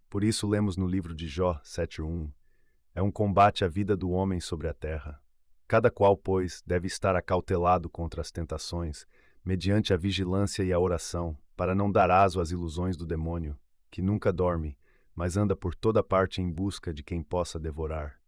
Por isso lemos no livro de Jó 7:1. É um combate à vida do homem sobre a terra. Cada qual, pois, deve estar acautelado contra as tentações, mediante a vigilância e a oração, para não dar aso às ilusões do demônio, que nunca dorme, mas anda por toda parte em busca de quem possa devorar.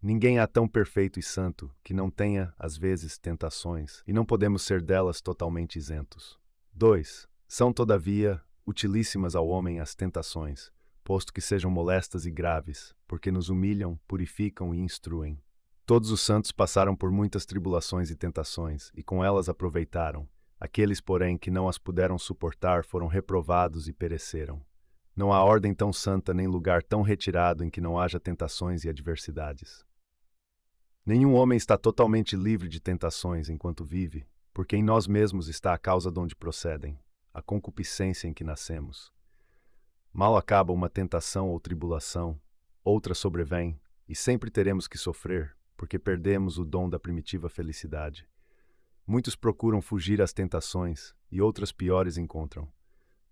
Ninguém há tão perfeito e santo que não tenha, às vezes, tentações, e não podemos ser delas totalmente isentos. 2. São, todavia, utilíssimas ao homem as tentações, posto que sejam molestas e graves, porque nos humilham, purificam e instruem. Todos os santos passaram por muitas tribulações e tentações, e com elas aproveitaram. Aqueles, porém, que não as puderam suportar foram reprovados e pereceram. Não há ordem tão santa nem lugar tão retirado em que não haja tentações e adversidades. Nenhum homem está totalmente livre de tentações enquanto vive, porque em nós mesmos está a causa de onde procedem, a concupiscência em que nascemos. Mal acaba uma tentação ou tribulação, outra sobrevém, e sempre teremos que sofrer, porque perdemos o dom da primitiva felicidade. Muitos procuram fugir às tentações, e outras piores encontram.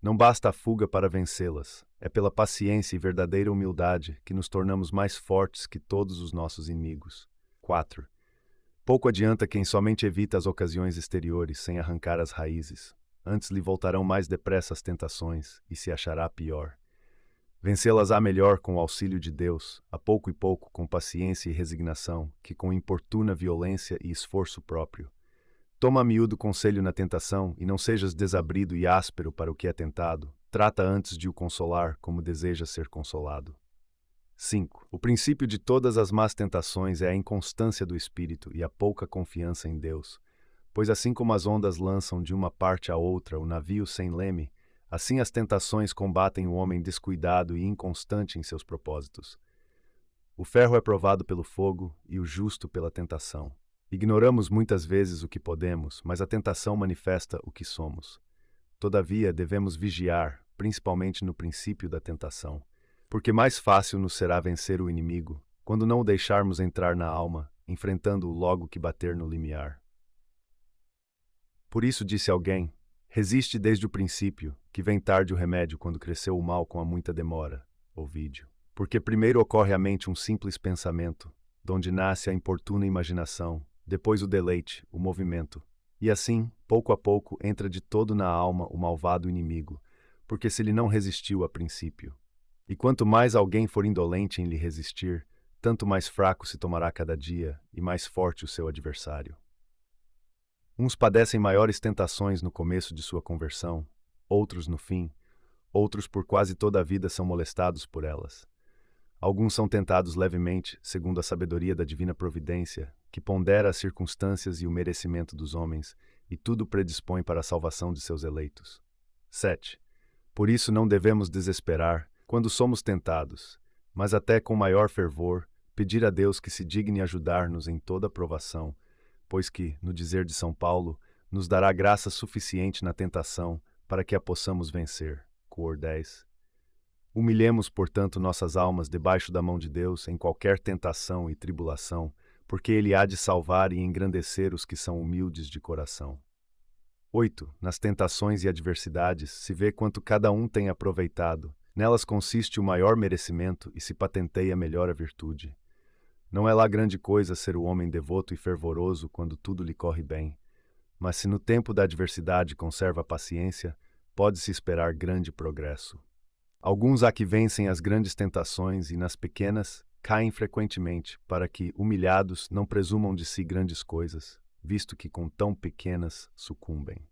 Não basta a fuga para vencê-las, é pela paciência e verdadeira humildade que nos tornamos mais fortes que todos os nossos inimigos. 4. Pouco adianta quem somente evita as ocasiões exteriores sem arrancar as raízes. Antes lhe voltarão mais depressa as tentações e se achará pior. Vencê-las-á melhor com o auxílio de Deus, a pouco e pouco, com paciência e resignação, que com importuna violência e esforço próprio. Toma a miúdo conselho na tentação e não sejas desabrido e áspero para o que é tentado. Trata antes de o consolar como deseja ser consolado. 5. O princípio de todas as más tentações é a inconstância do espírito e a pouca confiança em Deus. Pois assim como as ondas lançam de uma parte a outra o navio sem leme, assim as tentações combatem o homem descuidado e inconstante em seus propósitos. O ferro é provado pelo fogo e o justo pela tentação. Ignoramos muitas vezes o que podemos, mas a tentação manifesta o que somos. Todavia, devemos vigiar, principalmente no princípio da tentação, porque mais fácil nos será vencer o inimigo, quando não o deixarmos entrar na alma, enfrentando-o logo que bater no limiar. Por isso disse alguém, resiste desde o princípio, que vem tarde o remédio quando cresceu o mal com a muita demora. Ovídio. Porque primeiro ocorre à mente um simples pensamento, donde nasce a importuna imaginação, depois o deleite, o movimento. E assim, pouco a pouco, entra de todo na alma o malvado inimigo, porque se lhe não resistiu a princípio. E quanto mais alguém for indolente em lhe resistir, tanto mais fraco se tomará cada dia e mais forte o seu adversário. Uns padecem maiores tentações no começo de sua conversão, outros no fim, outros por quase toda a vida são molestados por elas. Alguns são tentados levemente, segundo a sabedoria da divina providência, que pondera as circunstâncias e o merecimento dos homens, e tudo predispõe para a salvação de seus eleitos. 7. Por isso não devemos desesperar quando somos tentados, mas até com maior fervor, pedir a Deus que se digne ajudar-nos em toda provação, pois que, no dizer de São Paulo, nos dará graça suficiente na tentação para que a possamos vencer. Cor 10. Humilhemos, portanto, nossas almas debaixo da mão de Deus em qualquer tentação e tribulação, porque Ele há de salvar e engrandecer os que são humildes de coração. 8. Nas tentações e adversidades se vê quanto cada um tem aproveitado. Nelas consiste o maior merecimento e se patenteia melhor a virtude. Não é lá grande coisa ser o homem devoto e fervoroso quando tudo lhe corre bem, mas se no tempo da adversidade conserva a paciência, pode-se esperar grande progresso. Alguns há que vencem as grandes tentações e nas pequenas caem frequentemente, para que, humilhados, não presumam de si grandes coisas, visto que com tão pequenas sucumbem.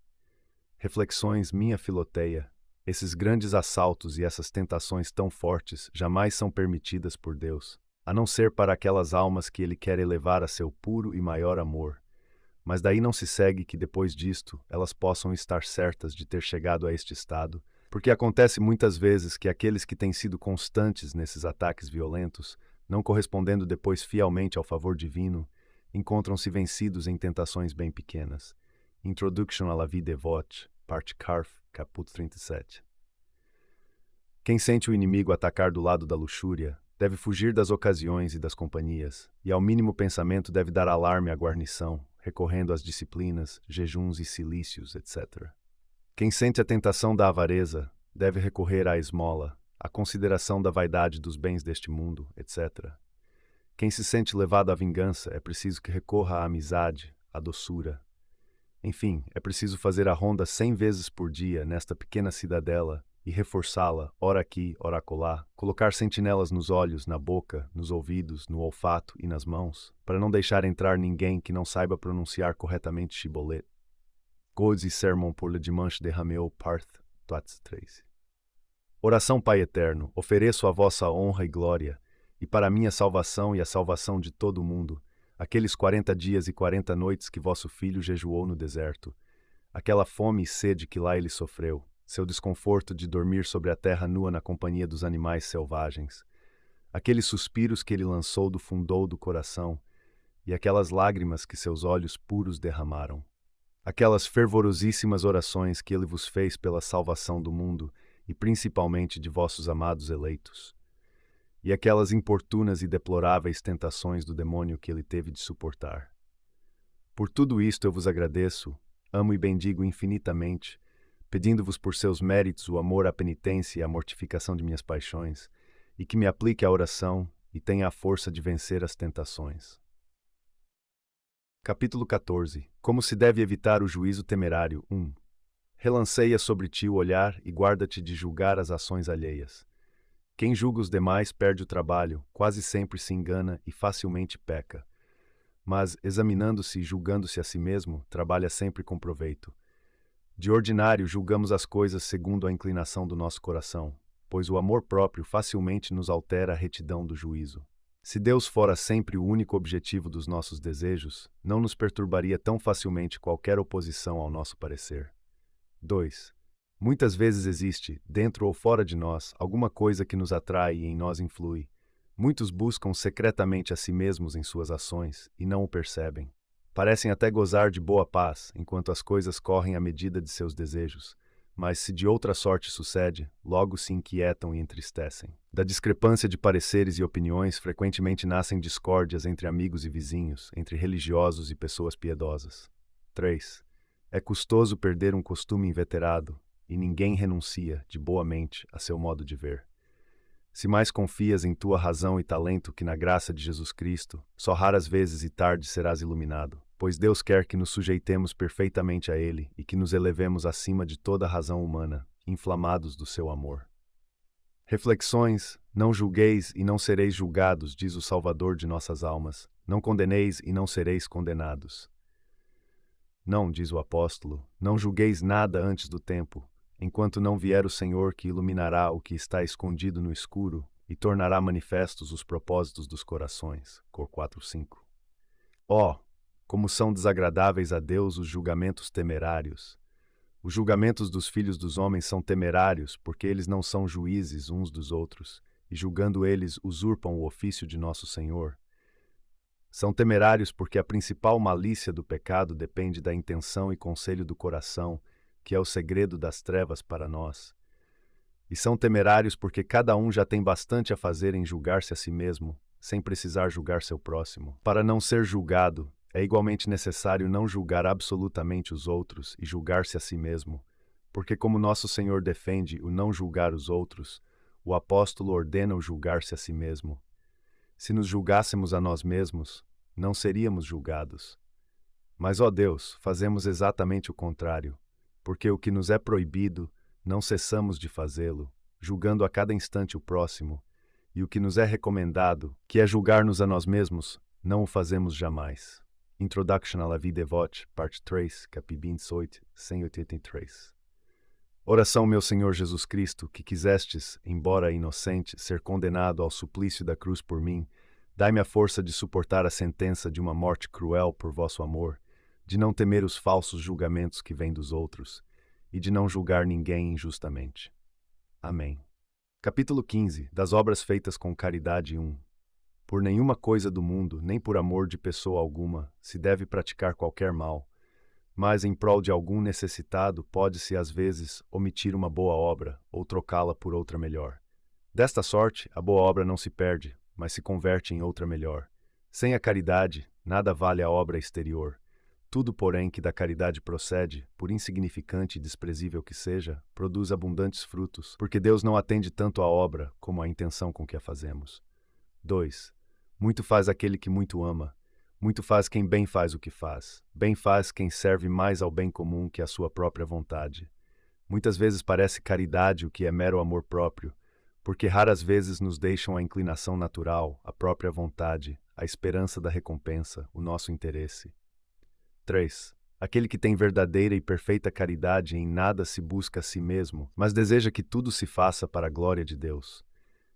Reflexões, minha Filoteia. Esses grandes assaltos e essas tentações tão fortes jamais são permitidas por Deus, a não ser para aquelas almas que Ele quer elevar a seu puro e maior amor. Mas daí não se segue que depois disto elas possam estar certas de ter chegado a este estado, porque acontece muitas vezes que aqueles que têm sido constantes nesses ataques violentos, não correspondendo depois fielmente ao favor divino, encontram-se vencidos em tentações bem pequenas. Introduction à la vie dévote, parte 4, caput 37. Quem sente o inimigo atacar do lado da luxúria, deve fugir das ocasiões e das companhias, e ao mínimo pensamento deve dar alarme à guarnição, recorrendo às disciplinas, jejuns e cilícios, etc. Quem sente a tentação da avareza, deve recorrer à esmola, à consideração da vaidade dos bens deste mundo, etc. Quem se sente levado à vingança, é preciso que recorra à amizade, à doçura. Enfim, é preciso fazer a ronda 100 vezes por dia nesta pequena cidadela e reforçá-la, ora aqui, ora acolá, colocar sentinelas nos olhos, na boca, nos ouvidos, no olfato e nas mãos, para não deixar entrar ninguém que não saiba pronunciar corretamente Shibboleth. Godes e Sermon pour le Dimanche de Rameau, part 3. Oração Pai Eterno, ofereço a vossa honra e glória, e para a minha salvação e a salvação de todo o mundo, aqueles 40 dias e 40 noites que vosso Filho jejuou no deserto, aquela fome e sede que lá ele sofreu, seu desconforto de dormir sobre a terra nua na companhia dos animais selvagens, aqueles suspiros que ele lançou do fundou do coração, e aquelas lágrimas que seus olhos puros derramaram, aquelas fervorosíssimas orações que ele vos fez pela salvação do mundo, e principalmente de vossos amados eleitos, e aquelas importunas e deploráveis tentações do demônio que ele teve de suportar. Por tudo isto eu vos agradeço, amo e bendigo infinitamente, pedindo-vos por seus méritos o amor à penitência e à mortificação de minhas paixões, e que me aplique a oração e tenha a força de vencer as tentações. Capítulo 14. Como se deve evitar o juízo temerário. 1. Relanceia sobre ti o olhar e guarda-te de julgar as ações alheias. Quem julga os demais perde o trabalho, quase sempre se engana e facilmente peca. Mas, examinando-se e julgando-se a si mesmo, trabalha sempre com proveito. De ordinário, julgamos as coisas segundo a inclinação do nosso coração, pois o amor próprio facilmente nos altera a retidão do juízo. Se Deus fora sempre o único objetivo dos nossos desejos, não nos perturbaria tão facilmente qualquer oposição ao nosso parecer. 2. Muitas vezes existe, dentro ou fora de nós, alguma coisa que nos atrai e em nós influi. Muitos buscam secretamente a si mesmos em suas ações e não o percebem. Parecem até gozar de boa paz, enquanto as coisas correm à medida de seus desejos, mas se de outra sorte sucede, logo se inquietam e entristecem. Da discrepância de pareceres e opiniões frequentemente nascem discórdias entre amigos e vizinhos, entre religiosos e pessoas piedosas. 3. É custoso perder um costume inveterado, e ninguém renuncia, de boa mente, a seu modo de ver. Se mais confias em tua razão e talento que na graça de Jesus Cristo, só raras vezes e tarde serás iluminado, pois Deus quer que nos sujeitemos perfeitamente a Ele e que nos elevemos acima de toda a razão humana, inflamados do seu amor. Reflexões: não julgueis e não sereis julgados, diz o Salvador de nossas almas. Não condeneis e não sereis condenados. Não, diz o apóstolo, não julgueis nada antes do tempo, enquanto não vier o Senhor que iluminará o que está escondido no escuro e tornará manifestos os propósitos dos corações. Cor 4:5. Ó, como são desagradáveis a Deus os julgamentos temerários. Os julgamentos dos filhos dos homens são temerários, porque eles não são juízes uns dos outros, e julgando eles usurpam o ofício de nosso Senhor. São temerários porque a principal malícia do pecado depende da intenção e conselho do coração, que é o segredo das trevas para nós. E são temerários porque cada um já tem bastante a fazer em julgar-se a si mesmo, sem precisar julgar seu próximo. Para não ser julgado, é igualmente necessário não julgar absolutamente os outros e julgar-se a si mesmo, porque como nosso Senhor defende o não julgar os outros, o apóstolo ordena o julgar-se a si mesmo. Se nos julgássemos a nós mesmos, não seríamos julgados. Mas, ó Deus, fazemos exatamente o contrário, porque o que nos é proibido, não cessamos de fazê-lo, julgando a cada instante o próximo, e o que nos é recomendado, que é julgar-nos a nós mesmos, não o fazemos jamais. Introduction à la vie dévote, parte 3, capítulo 28, 183. Oração, meu Senhor Jesus Cristo, que quisestes, embora inocente, ser condenado ao suplício da cruz por mim, dai-me a força de suportar a sentença de uma morte cruel por vosso amor, de não temer os falsos julgamentos que vêm dos outros, e de não julgar ninguém injustamente. Amém. Capítulo 15. Das obras feitas com caridade 1. Por nenhuma coisa do mundo, nem por amor de pessoa alguma, se deve praticar qualquer mal, mas em prol de algum necessitado pode-se às vezes omitir uma boa obra ou trocá-la por outra melhor. Desta sorte, a boa obra não se perde, mas se converte em outra melhor. Sem a caridade, nada vale a obra exterior. Tudo, porém, que da caridade procede, por insignificante e desprezível que seja, produz abundantes frutos, porque Deus não atende tanto à obra como à intenção com que a fazemos. 2. Muito faz aquele que muito ama. Muito faz quem bem faz o que faz. Bem faz quem serve mais ao bem comum que à sua própria vontade. Muitas vezes parece caridade o que é mero amor próprio, porque raras vezes nos deixam a inclinação natural, a própria vontade, a esperança da recompensa, o nosso interesse. 3. Aquele que tem verdadeira e perfeita caridade em nada se busca a si mesmo, mas deseja que tudo se faça para a glória de Deus.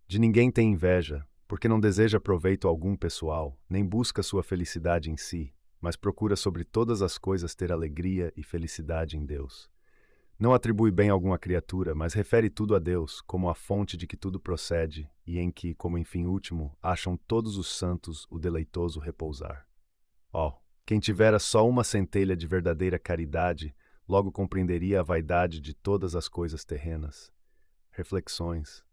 De ninguém tem inveja, porque não deseja proveito algum pessoal, nem busca sua felicidade em si, mas procura sobre todas as coisas ter alegria e felicidade em Deus. Não atribui bem alguma criatura, mas refere tudo a Deus, como a fonte de que tudo procede, e em que, como em fim último, acham todos os santos o deleitoso repousar. Ó, quem tivera só uma centelha de verdadeira caridade, logo compreenderia a vaidade de todas as coisas terrenas. Reflexões.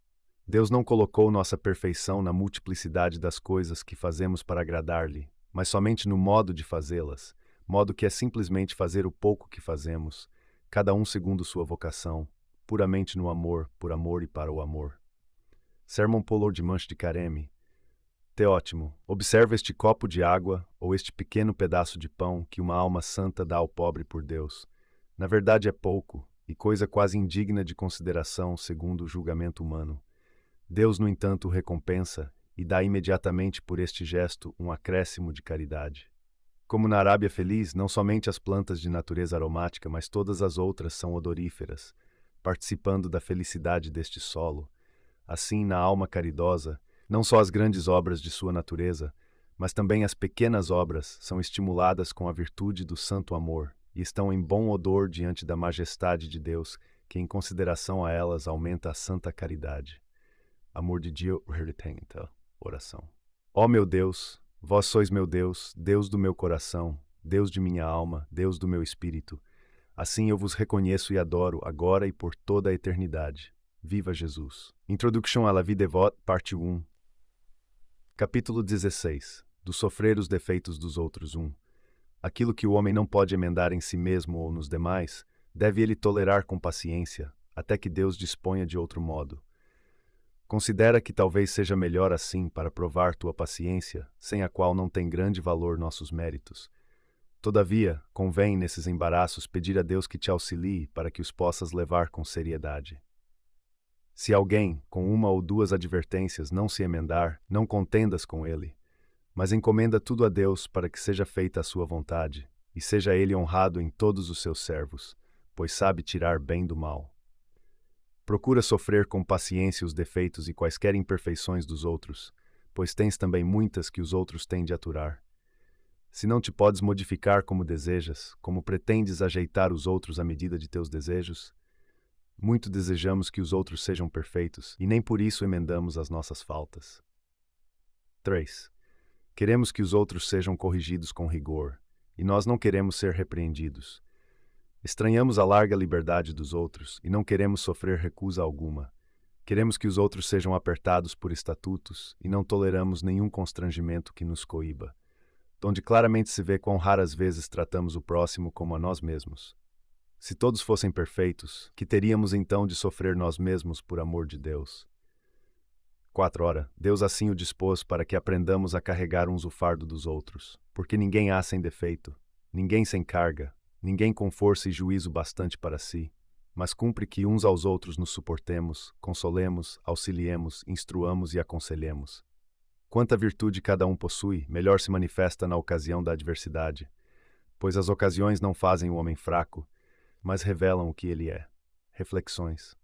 Deus não colocou nossa perfeição na multiplicidade das coisas que fazemos para agradar-lhe, mas somente no modo de fazê-las, modo que é simplesmente fazer o pouco que fazemos, cada um segundo sua vocação, puramente no amor, por amor e para o amor. Sermão Polo de Manche de Carême. Teótimo, observa este copo de água ou este pequeno pedaço de pão que uma alma santa dá ao pobre por Deus. Na verdade é pouco, e coisa quase indigna de consideração segundo o julgamento humano. Deus, no entanto, o recompensa e dá imediatamente por este gesto um acréscimo de caridade. Como na Arábia Feliz, não somente as plantas de natureza aromática, mas todas as outras são odoríferas, participando da felicidade deste solo. Assim, na alma caridosa, não só as grandes obras de sua natureza, mas também as pequenas obras são estimuladas com a virtude do santo amor e estão em bom odor diante da majestade de Deus, que em consideração a elas aumenta a santa caridade. Amor de Dio Reritenta, oração. Ó meu Deus, vós sois meu Deus, Deus do meu coração, Deus de minha alma, Deus do meu espírito. Assim eu vos reconheço e adoro, agora e por toda a eternidade. Viva Jesus. Introduction à la vie dévote, parte 1. Capítulo 16. Do sofrer os defeitos dos outros 1. Aquilo que o homem não pode emendar em si mesmo ou nos demais, deve ele tolerar com paciência, até que Deus disponha de outro modo. Considera que talvez seja melhor assim para provar tua paciência, sem a qual não tem grande valor nossos méritos. Todavia, convém nesses embaraços pedir a Deus que te auxilie para que os possas levar com seriedade. Se alguém, com uma ou duas advertências, não se emendar, não contendas com ele, mas encomenda tudo a Deus para que seja feita a sua vontade, e seja ele honrado em todos os seus servos, pois sabe tirar bem do mal. Procura sofrer com paciência os defeitos e quaisquer imperfeições dos outros, pois tens também muitas que os outros têm de aturar. Se não te podes modificar como desejas, como pretendes ajeitar os outros à medida de teus desejos, muito desejamos que os outros sejam perfeitos, e nem por isso emendamos as nossas faltas. 3. Queremos que os outros sejam corrigidos com rigor, e nós não queremos ser repreendidos. Estranhamos a larga liberdade dos outros, e não queremos sofrer recusa alguma. Queremos que os outros sejam apertados por estatutos, e não toleramos nenhum constrangimento que nos coíba, onde claramente se vê quão raras vezes tratamos o próximo como a nós mesmos. Se todos fossem perfeitos, que teríamos então de sofrer nós mesmos por amor de Deus? 4. Ora, Deus assim o dispôs para que aprendamos a carregar uns o fardo dos outros, porque ninguém há sem defeito, ninguém sem carga, ninguém com força e juízo bastante para si, mas cumpre que uns aos outros nos suportemos, consolemos, auxiliemos, instruamos e aconselhemos. Quanta virtude cada um possui, melhor se manifesta na ocasião da adversidade, pois as ocasiões não fazem o homem fraco, mas revelam o que ele é. Reflexões.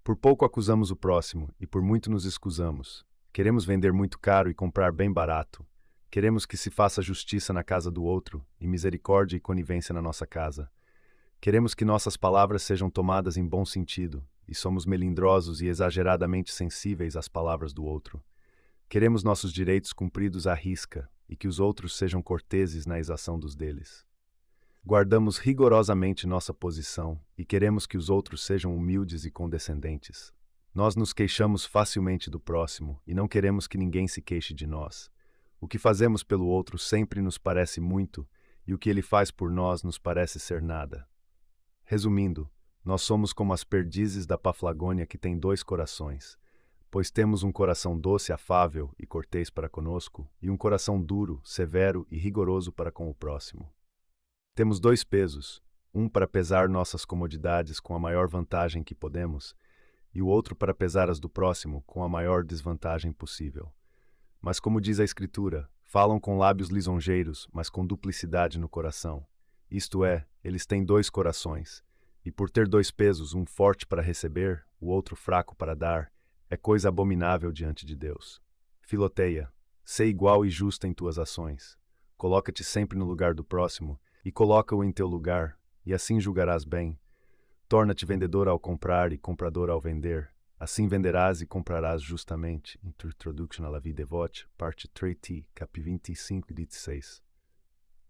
Por pouco acusamos o próximo, e por muito nos escusamos. Queremos vender muito caro e comprar bem barato. Queremos que se faça justiça na casa do outro, e misericórdia e conivência na nossa casa. Queremos que nossas palavras sejam tomadas em bom sentido, e somos melindrosos e exageradamente sensíveis às palavras do outro. Queremos nossos direitos cumpridos à risca, e que os outros sejam corteses na exação dos deles. Guardamos rigorosamente nossa posição e queremos que os outros sejam humildes e condescendentes. Nós nos queixamos facilmente do próximo e não queremos que ninguém se queixe de nós. O que fazemos pelo outro sempre nos parece muito e o que ele faz por nós nos parece ser nada. Resumindo, nós somos como as perdizes da Paflagônia que têm 2 corações, pois temos um coração doce, afável e cortês para conosco e um coração duro, severo e rigoroso para com o próximo. Temos 2 pesos, um para pesar nossas comodidades com a maior vantagem que podemos, e o outro para pesar as do próximo com a maior desvantagem possível. Mas como diz a Escritura, falam com lábios lisonjeiros, mas com duplicidade no coração. Isto é, eles têm 2 corações, e por ter 2 pesos, um forte para receber, o outro fraco para dar, é coisa abominável diante de Deus. Filoteia, sê igual e justa em tuas ações. Coloca-te sempre no lugar do próximo, e coloca-o em teu lugar, e assim julgarás bem. Torna-te vendedor ao comprar e comprador ao vender. Assim venderás e comprarás justamente. Introduction à la vie dévote, parte 3t, cap 25 e 16.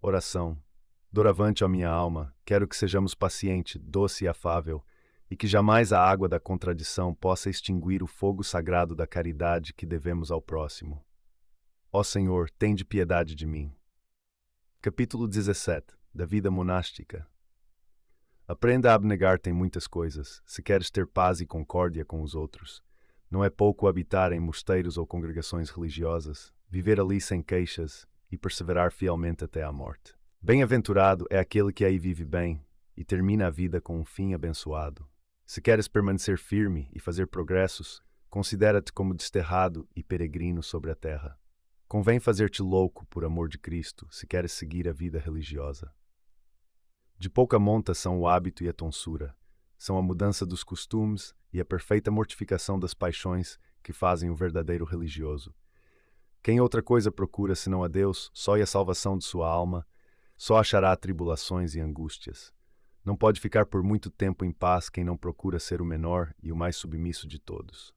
Oração. Doravante, ó minha alma, quero que sejamos paciente, doce e afável, e que jamais a água da contradição possa extinguir o fogo sagrado da caridade que devemos ao próximo. Ó Senhor, tende piedade de mim. Capítulo 17. Da vida monástica. Aprenda a abnegar-te em muitas coisas, se queres ter paz e concórdia com os outros. Não é pouco habitar em mosteiros ou congregações religiosas, viver ali sem queixas e perseverar fielmente até à morte. Bem-aventurado é aquele que aí vive bem e termina a vida com um fim abençoado. Se queres permanecer firme e fazer progressos, considera-te como desterrado e peregrino sobre a terra. Convém fazer-te louco por amor de Cristo, se queres seguir a vida religiosa. De pouca monta são o hábito e a tonsura, são a mudança dos costumes e a perfeita mortificação das paixões que fazem o verdadeiro religioso. Quem outra coisa procura senão a Deus, só e a salvação de sua alma, só achará tribulações e angústias. Não pode ficar por muito tempo em paz quem não procura ser o menor e o mais submisso de todos.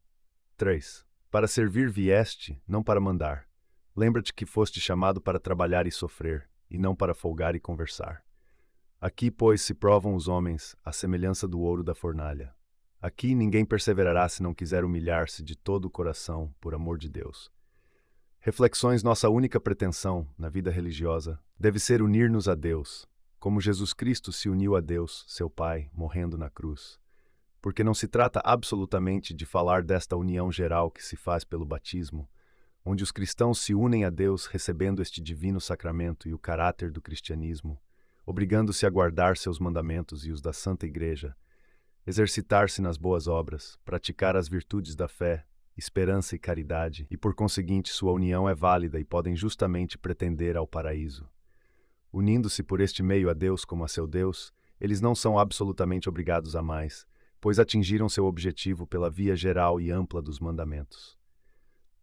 3. Para servir vieste, não para mandar. Lembra-te que foste chamado para trabalhar e sofrer, e não para folgar e conversar. Aqui, pois, se provam os homens, à semelhança do ouro da fornalha. Aqui ninguém perseverará se não quiser humilhar-se de todo o coração, por amor de Deus. Reflexões. Nossa única pretensão, na vida religiosa, deve ser unir-nos a Deus, como Jesus Cristo se uniu a Deus, seu Pai, morrendo na cruz. porque não se trata absolutamente de falar desta união geral que se faz pelo batismo, onde os cristãos se unem a Deus recebendo este divino sacramento e o caráter do cristianismo, obrigando-se a guardar seus mandamentos e os da Santa Igreja, exercitar-se nas boas obras, praticar as virtudes da fé, esperança e caridade, e por conseguinte sua união é válida e podem justamente pretender ao paraíso. Unindo-se por este meio a Deus como a seu Deus, eles não são absolutamente obrigados a mais, pois atingiram seu objetivo pela via geral e ampla dos mandamentos.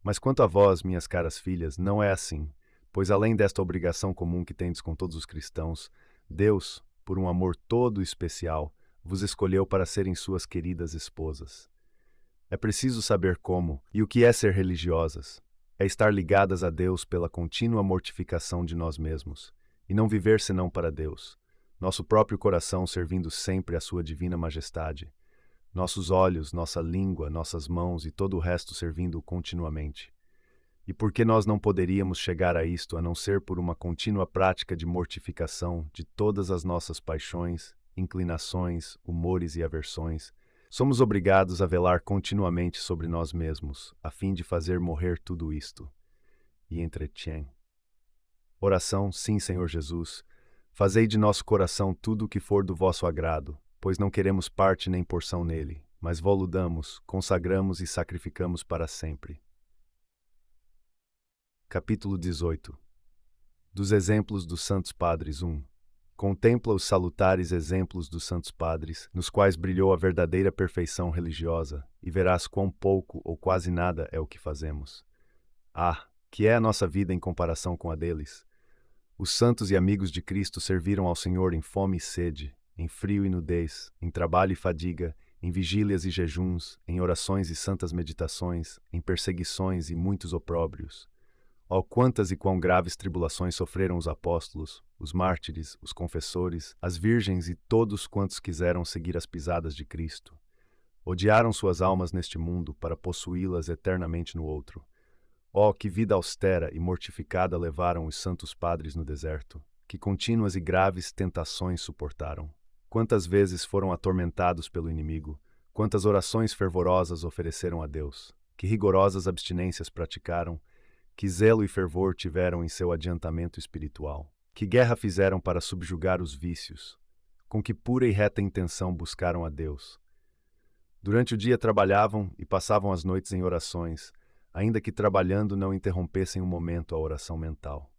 Mas quanto a vós, minhas caras filhas, não é assim, pois além desta obrigação comum que tendes com todos os cristãos, Deus, por um amor todo especial, vos escolheu para serem suas queridas esposas. É preciso saber como e o que é ser religiosas. É estar ligadas a Deus pela contínua mortificação de nós mesmos, e não viver senão para Deus, nosso próprio coração servindo sempre à sua divina majestade, nossos olhos, nossa língua, nossas mãos e todo o resto servindo continuamente. E por que nós não poderíamos chegar a isto a não ser por uma contínua prática de mortificação de todas as nossas paixões, inclinações, humores e aversões? Somos obrigados a velar continuamente sobre nós mesmos, a fim de fazer morrer tudo isto. E entretien. Oração, sim, Senhor Jesus, fazei de nosso coração tudo o que for do vosso agrado, pois não queremos parte nem porção nele, mas vô-lo damos, consagramos e sacrificamos para sempre. Capítulo 18. Dos exemplos dos Santos Padres 1. Contempla os salutares exemplos dos Santos Padres, nos quais brilhou a verdadeira perfeição religiosa, e verás quão pouco ou quase nada é o que fazemos. Ah, que é a nossa vida em comparação com a deles? Os santos e amigos de Cristo serviram ao Senhor em fome e sede, em frio e nudez, em trabalho e fadiga, em vigílias e jejuns, em orações e santas meditações, em perseguições e muitos opróbrios. Oh, quantas e quão graves tribulações sofreram os apóstolos, os mártires, os confessores, as virgens e todos quantos quiseram seguir as pisadas de Cristo. Odiaram suas almas neste mundo para possuí-las eternamente no outro. Oh, que vida austera e mortificada levaram os santos padres no deserto, que contínuas e graves tentações suportaram. Quantas vezes foram atormentados pelo inimigo, quantas orações fervorosas ofereceram a Deus, que rigorosas abstinências praticaram, que zelo e fervor tiveram em seu adiantamento espiritual, que guerra fizeram para subjugar os vícios, com que pura e reta intenção buscaram a Deus. Durante o dia trabalhavam e passavam as noites em orações, ainda que trabalhando não interrompessem um momento a oração mental.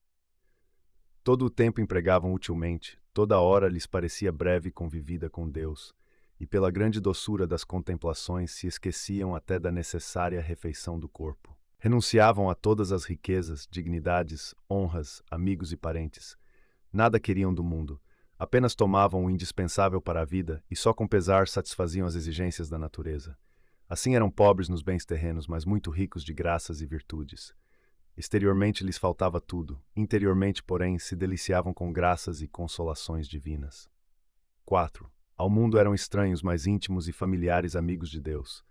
Todo o tempo empregavam utilmente, toda hora lhes parecia breve convivida com Deus, e pela grande doçura das contemplações se esqueciam até da necessária refeição do corpo. Renunciavam a todas as riquezas, dignidades, honras, amigos e parentes. Nada queriam do mundo, apenas tomavam o indispensável para a vida e só com pesar satisfaziam as exigências da natureza. Assim eram pobres nos bens terrenos, mas muito ricos de graças e virtudes. Exteriormente lhes faltava tudo, interiormente, porém, se deliciavam com graças e consolações divinas. 4. Ao mundo eram estranhos, mas íntimos e familiares amigos de Deus.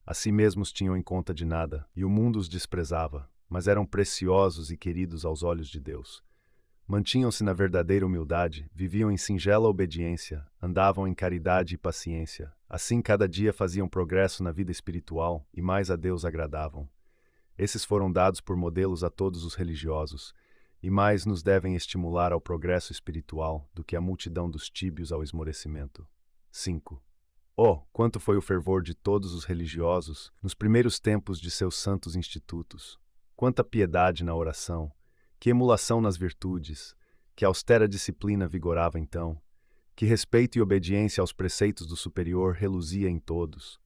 A si mesmos tinham em conta de nada, e o mundo os desprezava, mas eram preciosos e queridos aos olhos de Deus. Mantinham-se na verdadeira humildade, viviam em singela obediência, andavam em caridade e paciência. Assim, cada dia faziam progresso na vida espiritual e mais a Deus agradavam. Esses foram dados por modelos a todos os religiosos, e mais nos devem estimular ao progresso espiritual do que a multidão dos tíbios ao esmorecimento. 5. Oh, quanto foi o fervor de todos os religiosos nos primeiros tempos de seus santos institutos! Quanta piedade na oração! Que emulação nas virtudes! Que austera disciplina vigorava então! Que respeito e obediência aos preceitos do superior reluzia em todos!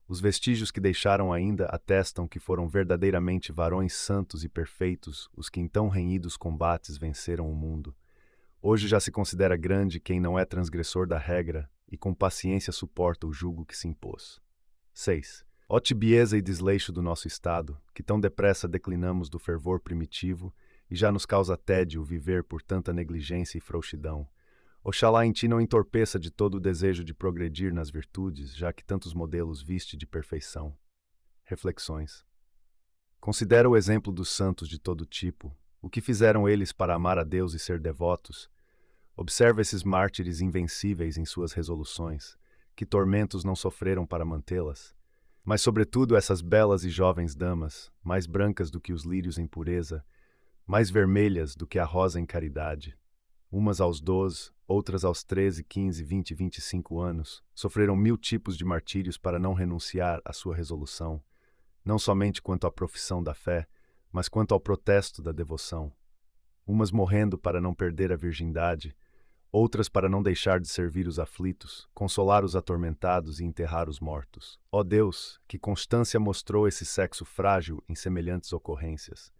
Os vestígios que deixaram ainda atestam que foram verdadeiramente varões santos e perfeitos os que em tão renhidos combates venceram o mundo. Hoje já se considera grande quem não é transgressor da regra e com paciência suporta o jugo que se impôs. 6. Ó tibieza e desleixo do nosso estado, que tão depressa declinamos do fervor primitivo e já nos causa tédio viver por tanta negligência e frouxidão. Oxalá em ti não entorpeça de todo o desejo de progredir nas virtudes, já que tantos modelos viste de perfeição. Reflexões. Considera o exemplo dos santos de todo tipo, o que fizeram eles para amar a Deus e ser devotos. Observa esses mártires invencíveis em suas resoluções, que tormentos não sofreram para mantê-las? Mas, sobretudo, essas belas e jovens damas, mais brancas do que os lírios em pureza, mais vermelhas do que a rosa em caridade, umas aos 12, outras aos 13, 15, 20 e 25 anos, sofreram 1000 tipos de martírios para não renunciar à sua resolução, não somente quanto à profissão da fé, mas quanto ao protesto da devoção. Umas morrendo para não perder a virgindade, outras para não deixar de servir os aflitos, consolar os atormentados e enterrar os mortos. Ó Deus, que constância mostrou esse sexo frágil em semelhantes ocorrências.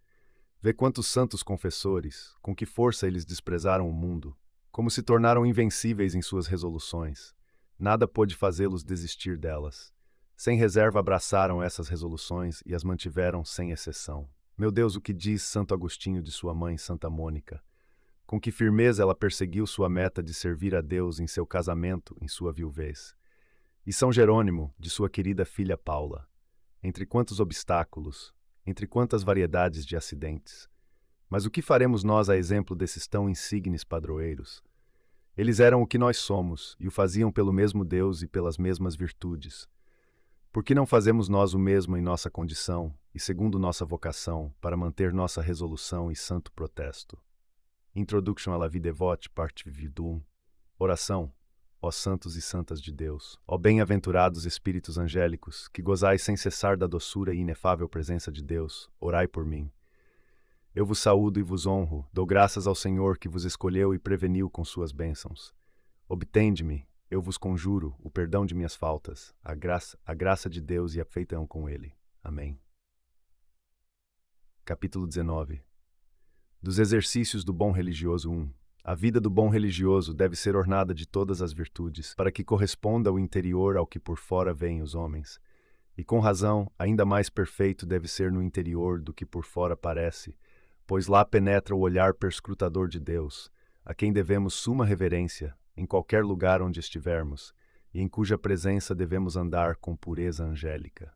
Vê quantos santos confessores, com que força eles desprezaram o mundo, como se tornaram invencíveis em suas resoluções. Nada pôde fazê-los desistir delas. Sem reserva abraçaram essas resoluções e as mantiveram sem exceção. Meu Deus, o que diz Santo Agostinho de sua mãe, Santa Mônica? Com que firmeza ela perseguiu sua meta de servir a Deus em seu casamento, em sua viuvez. E São Jerônimo, de sua querida filha Paula. Entre quantos obstáculos, entre quantas variedades de acidentes. Mas o que faremos nós a exemplo desses tão insignes padroeiros? Eles eram o que nós somos, e o faziam pelo mesmo Deus e pelas mesmas virtudes. Por que não fazemos nós o mesmo em nossa condição, e segundo nossa vocação, para manter nossa resolução e santo protesto? Introduction à la vie dévote, parte vidum. Oração. Ó santos e santas de Deus, ó bem-aventurados espíritos angélicos, que gozais sem cessar da doçura e inefável presença de Deus, orai por mim. Eu vos saúdo e vos honro, dou graças ao Senhor que vos escolheu e preveniu com suas bênçãos. Obtende-me, eu vos conjuro, o perdão de minhas faltas, a graça de Deus e a feitão com Ele. Amém. Capítulo 19. Dos exercícios do bom religioso 1. A vida do bom religioso deve ser ornada de todas as virtudes, para que corresponda o interior ao que por fora veem os homens. E com razão, ainda mais perfeito deve ser no interior do que por fora parece, pois lá penetra o olhar perscrutador de Deus, a quem devemos suma reverência, em qualquer lugar onde estivermos, e em cuja presença devemos andar com pureza angélica.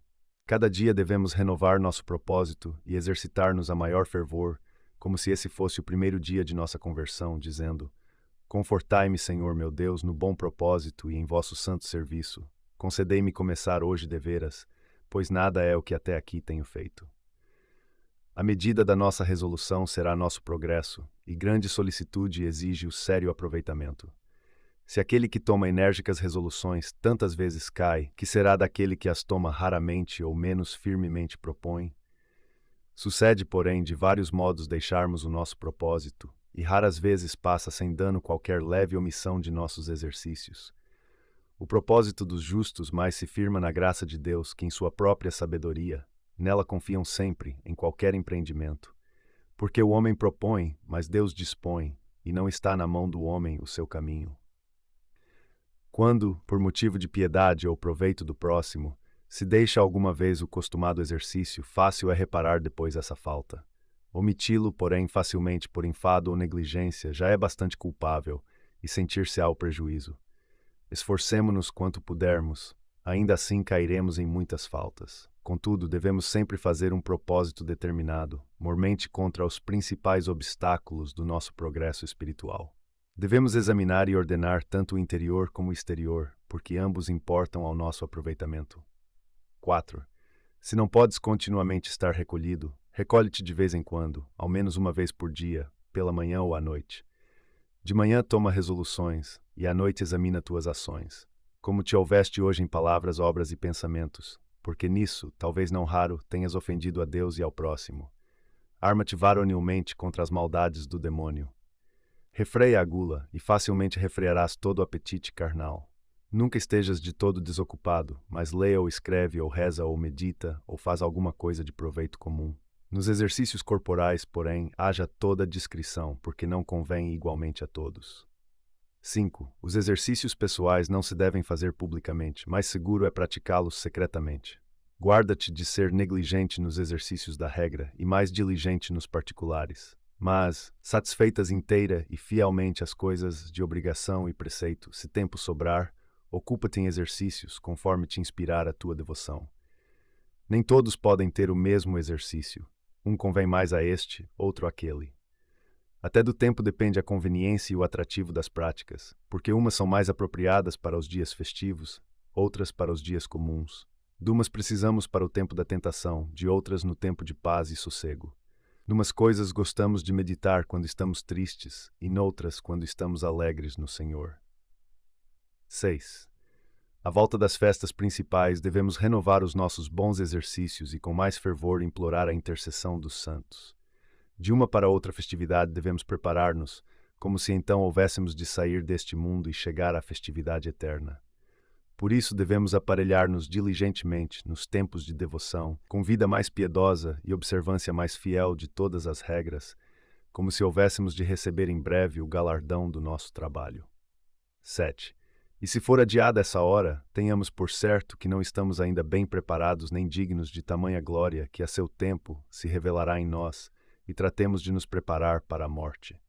Cada dia devemos renovar nosso propósito e exercitar-nos a maior fervor, como se esse fosse o primeiro dia de nossa conversão, dizendo: Confortai-me, Senhor meu Deus, no bom propósito e em vosso santo serviço. Concedei-me começar hoje deveras, pois nada é o que até aqui tenho feito. A medida da nossa resolução será nosso progresso, e grande solicitude exige o sério aproveitamento. Se aquele que toma enérgicas resoluções tantas vezes cai, que será daquele que as toma raramente ou menos firmemente propõe? Sucede, porém, de vários modos deixarmos o nosso propósito, e raras vezes passa sem dano qualquer leve omissão de nossos exercícios. O propósito dos justos mais se firma na graça de Deus que em sua própria sabedoria, nela confiam sempre, em qualquer empreendimento. Porque o homem propõe, mas Deus dispõe, e não está na mão do homem o seu caminho. Quando, por motivo de piedade ou proveito do próximo, se deixa alguma vez o costumado exercício, fácil é reparar depois essa falta. Omiti-lo, porém, facilmente por enfado ou negligência, já é bastante culpável, e sentir-se-á o prejuízo. Esforcemo-nos quanto pudermos, ainda assim cairemos em muitas faltas. Contudo, devemos sempre fazer um propósito determinado, mormente contra os principais obstáculos do nosso progresso espiritual. Devemos examinar e ordenar tanto o interior como o exterior, porque ambos importam ao nosso aproveitamento. 4. Se não podes continuamente estar recolhido, recolhe-te de vez em quando, ao menos uma vez por dia, pela manhã ou à noite. De manhã toma resoluções, e à noite examina tuas ações, como te houveste hoje em palavras, obras e pensamentos, porque nisso, talvez não raro, tenhas ofendido a Deus e ao próximo. Arma-te varonilmente contra as maldades do demônio. Refreia a gula, e facilmente refrearás todo o apetite carnal. Nunca estejas de todo desocupado, mas leia ou escreve, ou reza, ou medita, ou faz alguma coisa de proveito comum. Nos exercícios corporais, porém, haja toda discrição, porque não convém igualmente a todos. 5. Os exercícios pessoais não se devem fazer publicamente, mais seguro é praticá-los secretamente. Guarda-te de ser negligente nos exercícios da regra e mais diligente nos particulares. Mas, satisfeitas inteira e fielmente as coisas de obrigação e preceito, se tempo sobrar, ocupa-te em exercícios, conforme te inspirar a tua devoção. Nem todos podem ter o mesmo exercício. Um convém mais a este, outro àquele. Até do tempo depende a conveniência e o atrativo das práticas, porque umas são mais apropriadas para os dias festivos, outras para os dias comuns. De umas precisamos para o tempo da tentação, de outras no tempo de paz e sossego. Numas coisas gostamos de meditar quando estamos tristes, e noutras quando estamos alegres no Senhor. 6. À volta das festas principais, devemos renovar os nossos bons exercícios e com mais fervor implorar a intercessão dos santos. De uma para outra festividade devemos preparar-nos, como se então houvéssemos de sair deste mundo e chegar à festividade eterna. Por isso devemos aparelhar-nos diligentemente nos tempos de devoção, com vida mais piedosa e observância mais fiel de todas as regras, como se houvéssemos de receber em breve o galardão do nosso trabalho. 7. E se for adiada essa hora, tenhamos por certo que não estamos ainda bem preparados nem dignos de tamanha glória que a seu tempo se revelará em nós, e tratemos de nos preparar para a morte.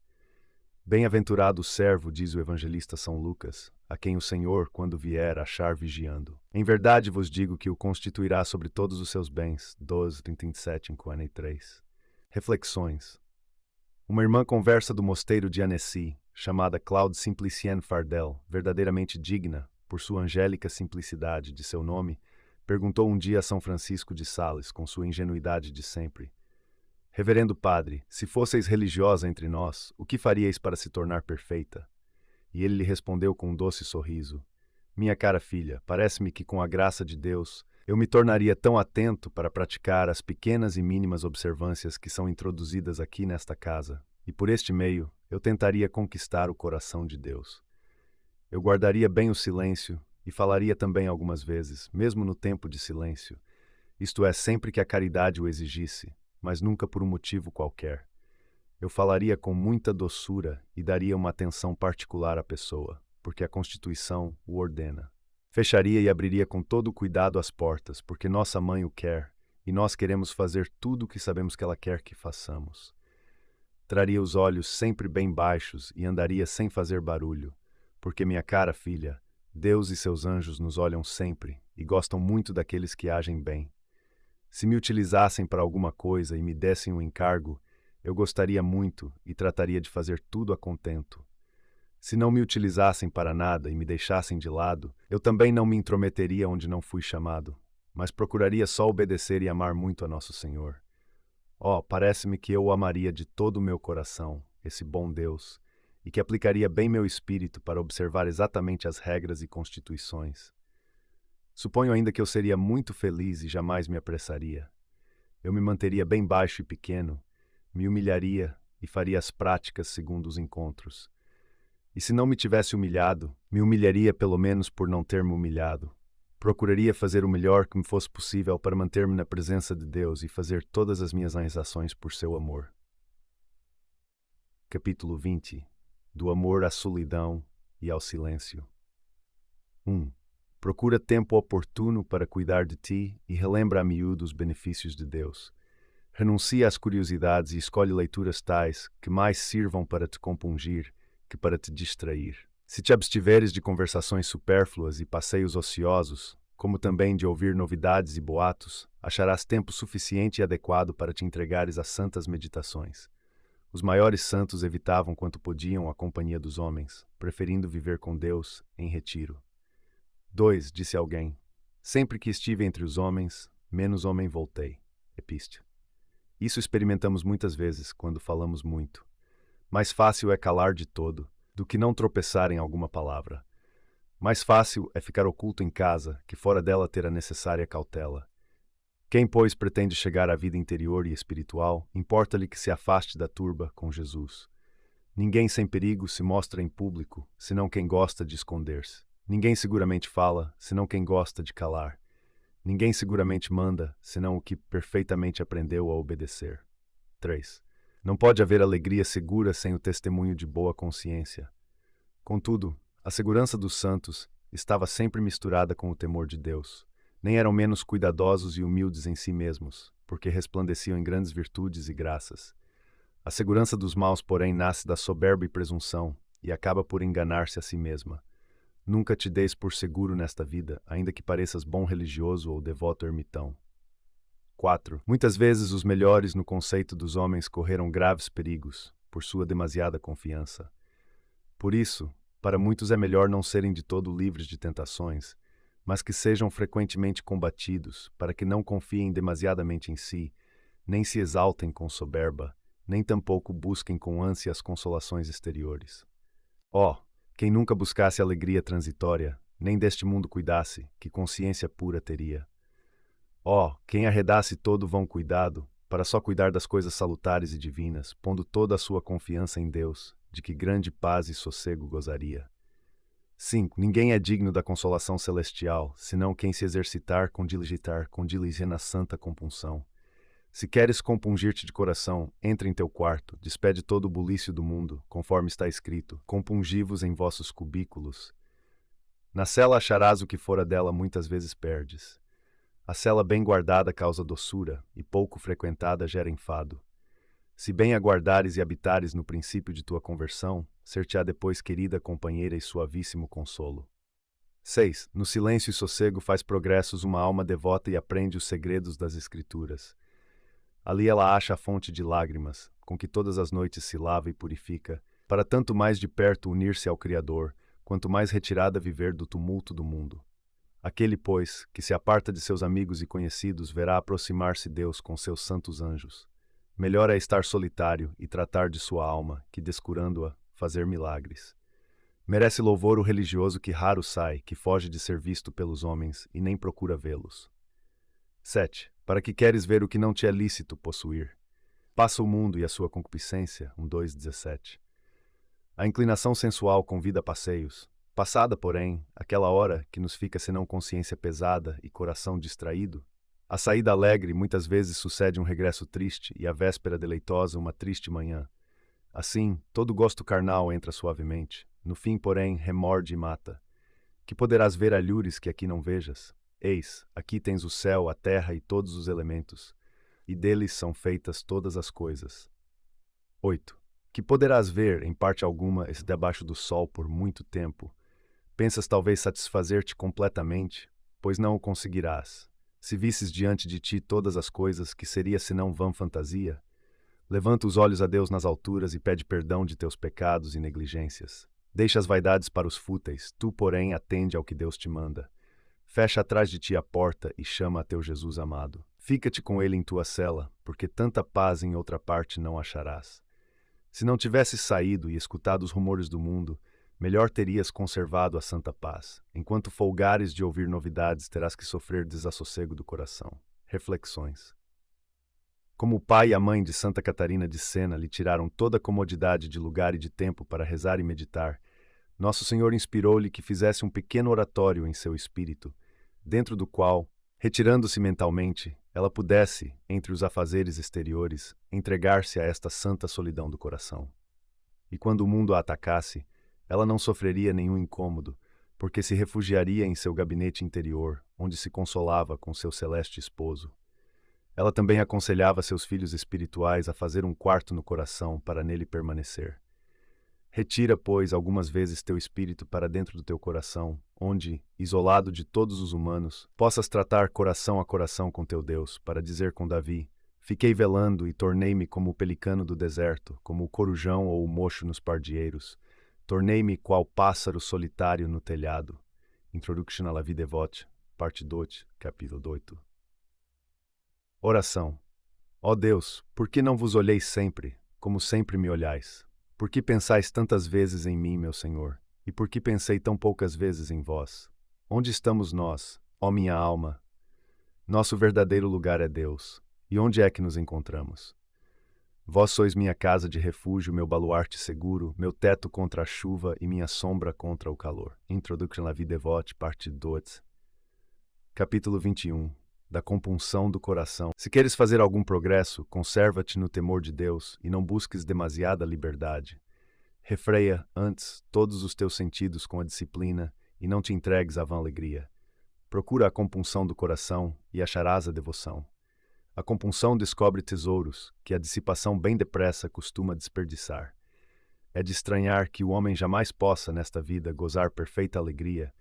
Bem-aventurado o servo, diz o evangelista São Lucas, a quem o Senhor, quando vier, achar vigiando. Em verdade vos digo que o constituirá sobre todos os seus bens. 12:37-43. Reflexões. Uma irmã conversa do mosteiro de Annecy, chamada Claude Simplicienne Fardel, verdadeiramente digna, por sua angélica simplicidade de seu nome, perguntou um dia a São Francisco de Sales, com sua ingenuidade de sempre: Reverendo Padre, se fosseis religiosa entre nós, o que faríeis para se tornar perfeita? E ele lhe respondeu com um doce sorriso: Minha cara filha, parece-me que com a graça de Deus, eu me tornaria tão atento para praticar as pequenas e mínimas observâncias que são introduzidas aqui nesta casa, e por este meio eu tentaria conquistar o coração de Deus. Eu guardaria bem o silêncio e falaria também algumas vezes, mesmo no tempo de silêncio, isto é, sempre que a caridade o exigisse, mas nunca por um motivo qualquer. Eu falaria com muita doçura e daria uma atenção particular à pessoa, porque a Constituição o ordena. Fecharia e abriria com todo o cuidado as portas, porque nossa mãe o quer, e nós queremos fazer tudo o que sabemos que ela quer que façamos. Traria os olhos sempre bem baixos e andaria sem fazer barulho, porque, minha cara filha, Deus e seus anjos nos olham sempre e gostam muito daqueles que agem bem. Se me utilizassem para alguma coisa e me dessem um encargo, eu gostaria muito e trataria de fazer tudo a contento. Se não me utilizassem para nada e me deixassem de lado, eu também não me intrometeria onde não fui chamado, mas procuraria só obedecer e amar muito a nosso Senhor. Parece-me que eu o amaria de todo o meu coração, esse bom Deus, e que aplicaria bem meu espírito para observar exatamente as regras e constituições. Suponho ainda que eu seria muito feliz e jamais me apressaria. Eu me manteria bem baixo e pequeno, me humilharia e faria as práticas segundo os encontros. E se não me tivesse humilhado, me humilharia pelo menos por não ter me humilhado. Procuraria fazer o melhor que me fosse possível para manter-me na presença de Deus e fazer todas as minhas ações por seu amor. Capítulo 20. Do amor à solidão e ao silêncio. 1. Procura tempo oportuno para cuidar de ti e relembra a miúdo os benefícios de Deus. Renuncia às curiosidades e escolhe leituras tais que mais sirvam para te compungir que para te distrair. Se te abstiveres de conversações supérfluas e passeios ociosos, como também de ouvir novidades e boatos, acharás tempo suficiente e adequado para te entregares a santas meditações. Os maiores santos evitavam quanto podiam a companhia dos homens, preferindo viver com Deus em retiro. 2. Disse alguém: Sempre que estive entre os homens, menos homem voltei. Epístio. Isso experimentamos muitas vezes quando falamos muito. Mais fácil é calar de todo, do que não tropeçar em alguma palavra. Mais fácil é ficar oculto em casa, que fora dela ter a necessária cautela. Quem, pois, pretende chegar à vida interior e espiritual, importa-lhe que se afaste da turba com Jesus. Ninguém sem perigo se mostra em público, senão quem gosta de esconder-se. Ninguém seguramente fala, senão quem gosta de calar. Ninguém seguramente manda, senão o que perfeitamente aprendeu a obedecer. 3. Não pode haver alegria segura sem o testemunho de boa consciência. Contudo, a segurança dos santos estava sempre misturada com o temor de Deus. Nem eram menos cuidadosos e humildes em si mesmos, porque resplandeciam em grandes virtudes e graças. A segurança dos maus, porém, nasce da soberba e presunção, e acaba por enganar-se a si mesma. Nunca te deis por seguro nesta vida, ainda que pareças bom religioso ou devoto ermitão. 4. Muitas vezes os melhores no conceito dos homens correram graves perigos, por sua demasiada confiança. Por isso, para muitos é melhor não serem de todo livres de tentações, mas que sejam frequentemente combatidos, para que não confiem demasiadamente em si, nem se exaltem com soberba, nem tampouco busquem com ânsia as consolações exteriores. Ó, quem nunca buscasse alegria transitória, nem deste mundo cuidasse, que consciência pura teria. Ó, quem arredasse todo vão cuidado, para só cuidar das coisas salutares e divinas, pondo toda a sua confiança em Deus, de que grande paz e sossego gozaria. 5. Ninguém é digno da consolação celestial, senão quem se exercitar com diligência na santa compunção. Se queres compungir-te de coração, entra em teu quarto, despede todo o bulício do mundo, conforme está escrito, compungi-vos em vossos cubículos. Na cela acharás o que fora dela muitas vezes perdes. A cela bem guardada causa doçura, e pouco frequentada gera enfado. Se bem aguardares e habitares no princípio de tua conversão, ser-te-á depois querida companheira e suavíssimo consolo. 6. No silêncio e sossego faz progressos uma alma devota e aprende os segredos das Escrituras. Ali ela acha a fonte de lágrimas, com que todas as noites se lava e purifica, para tanto mais de perto unir-se ao Criador, quanto mais retirada viver do tumulto do mundo. Aquele, pois, que se aparta de seus amigos e conhecidos verá aproximar-se Deus com seus santos anjos. Melhor é estar solitário e tratar de sua alma, que descurando-a, fazer milagres. Merece louvor o religioso que raro sai, que foge de ser visto pelos homens e nem procura vê-los. 7. Para que queres ver o que não te é lícito possuir? Passa o mundo e a sua concupiscência. 2:17. A inclinação sensual convida a passeios. Passada, porém, aquela hora que nos fica senão consciência pesada e coração distraído, a saída alegre muitas vezes sucede um regresso triste e a véspera deleitosa uma triste manhã. Assim, todo gosto carnal entra suavemente. No fim, porém, remorde e mata. Que poderás ver alhures que aqui não vejas? Eis, aqui tens o céu, a terra e todos os elementos, e deles são feitas todas as coisas. 8. Que poderás ver, em parte alguma, esse debaixo do sol por muito tempo. Pensas talvez satisfazer-te completamente, pois não o conseguirás. Se visses diante de ti todas as coisas, que seria senão vã fantasia? Levanta os olhos a Deus nas alturas e pede perdão de teus pecados e negligências. Deixa as vaidades para os fúteis, tu, porém, atende ao que Deus te manda. Fecha atrás de ti a porta e chama a teu Jesus amado. Fica-te com ele em tua cela, porque tanta paz em outra parte não acharás. Se não tivesses saído e escutado os rumores do mundo, melhor terias conservado a santa paz. Enquanto folgares de ouvir novidades, terás que sofrer desassossego do coração. Reflexões. Como o pai e a mãe de Santa Catarina de Sena lhe tiraram toda a comodidade de lugar e de tempo para rezar e meditar, Nosso Senhor inspirou-lhe que fizesse um pequeno oratório em seu espírito, dentro do qual, retirando-se mentalmente, ela pudesse, entre os afazeres exteriores, entregar-se a esta santa solidão do coração. E quando o mundo a atacasse, ela não sofreria nenhum incômodo, porque se refugiaria em seu gabinete interior, onde se consolava com seu celeste esposo. Ela também aconselhava seus filhos espirituais a fazer um quarto no coração para nele permanecer. Retira, pois, algumas vezes teu espírito para dentro do teu coração, onde, isolado de todos os humanos, possas tratar coração a coração com teu Deus, para dizer com Davi: fiquei velando e tornei-me como o pelicano do deserto, como o corujão ou o mocho nos pardieiros. Tornei-me qual pássaro solitário no telhado. Introduction à la vie dévote, parte 2, capítulo 8. Oração. Ó Deus, por que não vos olheis sempre, como sempre me olhais? Por que pensais tantas vezes em mim, meu Senhor? E por que pensei tão poucas vezes em vós? Onde estamos nós, ó minha alma? Nosso verdadeiro lugar é Deus. E onde é que nos encontramos? Vós sois minha casa de refúgio, meu baluarte seguro, meu teto contra a chuva e minha sombra contra o calor. Introduction à la vie dévote, parte 2. Capítulo 21. Da compunção do coração. Se queres fazer algum progresso, conserva-te no temor de Deus e não busques demasiada liberdade. Refreia, antes, todos os teus sentidos com a disciplina e não te entregues à vã alegria. Procura a compunção do coração e acharás a devoção. A compunção descobre tesouros, que a dissipação bem depressa costuma desperdiçar. É de estranhar que o homem jamais possa, nesta vida, gozar perfeita alegria,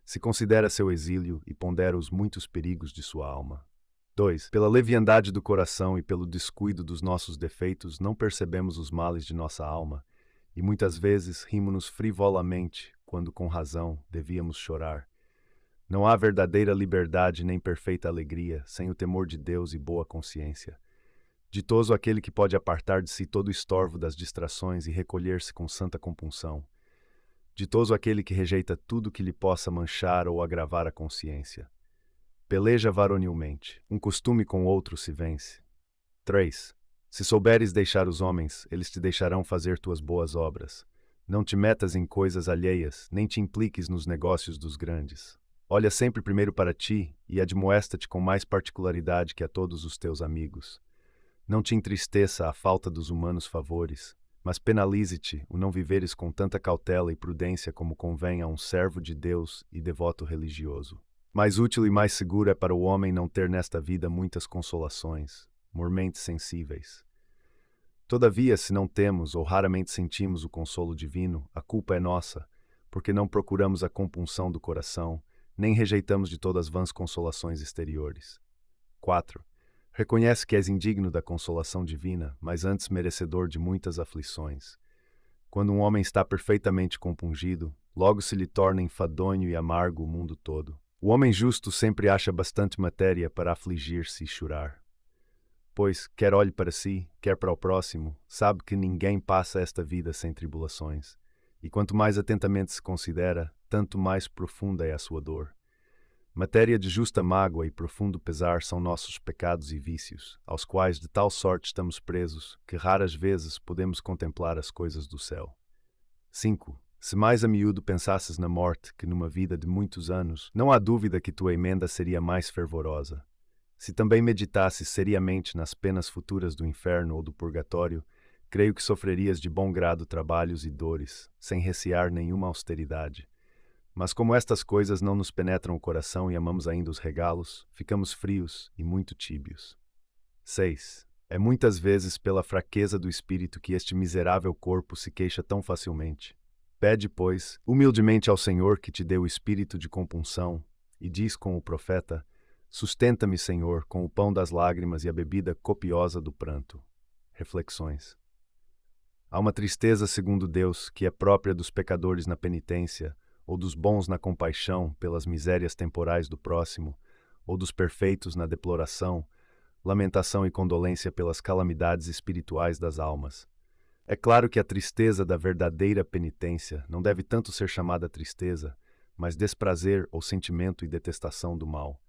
se considera seu exílio e pondera os muitos perigos de sua alma. 2. Pela leviandade do coração e pelo descuido dos nossos defeitos, não percebemos os males de nossa alma, e muitas vezes rimo-nos frivolamente, quando com razão devíamos chorar. Não há verdadeira liberdade nem perfeita alegria sem o temor de Deus e boa consciência. Ditoso aquele que pode apartar de si todo o estorvo das distrações e recolher-se com santa compunção. Ditoso aquele que rejeita tudo que lhe possa manchar ou agravar a consciência. Peleja varonilmente. Um costume com outro se vence. 3. Se souberes deixar os homens, eles te deixarão fazer tuas boas obras. Não te metas em coisas alheias, nem te impliques nos negócios dos grandes. Olha sempre primeiro para ti e admoesta-te com mais particularidade que a todos os teus amigos. Não te entristeça a falta dos humanos favores, mas penalize-te o não viveres com tanta cautela e prudência como convém a um servo de Deus e devoto religioso. Mais útil e mais seguro é para o homem não ter nesta vida muitas consolações, mormente sensíveis. Todavia, se não temos ou raramente sentimos o consolo divino, a culpa é nossa, porque não procuramos a compunção do coração, nem rejeitamos de todas vãs consolações exteriores. 4. Reconhece que és indigno da consolação divina, mas antes merecedor de muitas aflições. Quando um homem está perfeitamente compungido, logo se lhe torna enfadonho e amargo o mundo todo. O homem justo sempre acha bastante matéria para afligir-se e chorar. Pois, quer olhe para si, quer para o próximo, sabe que ninguém passa esta vida sem tribulações. E quanto mais atentamente se considera, tanto mais profunda é a sua dor. Matéria de justa mágoa e profundo pesar são nossos pecados e vícios, aos quais de tal sorte estamos presos, que raras vezes podemos contemplar as coisas do céu. 5. Se mais a miúdo pensasses na morte que numa vida de muitos anos, não há dúvida que tua emenda seria mais fervorosa. Se também meditasses seriamente nas penas futuras do inferno ou do purgatório, creio que sofrerias de bom grado trabalhos e dores, sem recear nenhuma austeridade. Mas como estas coisas não nos penetram o coração e amamos ainda os regalos, ficamos frios e muito tíbios. 6. É muitas vezes pela fraqueza do espírito que este miserável corpo se queixa tão facilmente. Pede, pois, humildemente ao Senhor que te dê o espírito de compunção, e diz com o profeta: Sustenta-me, Senhor, com o pão das lágrimas e a bebida copiosa do pranto. Reflexões. Há uma tristeza, segundo Deus, que é própria dos pecadores na penitência, ou dos bons na compaixão pelas misérias temporais do próximo, ou dos perfeitos na deploração, lamentação e condolência pelas calamidades espirituais das almas. É claro que a tristeza da verdadeira penitência não deve tanto ser chamada tristeza, mas desprazer ou sentimento e detestação do mal.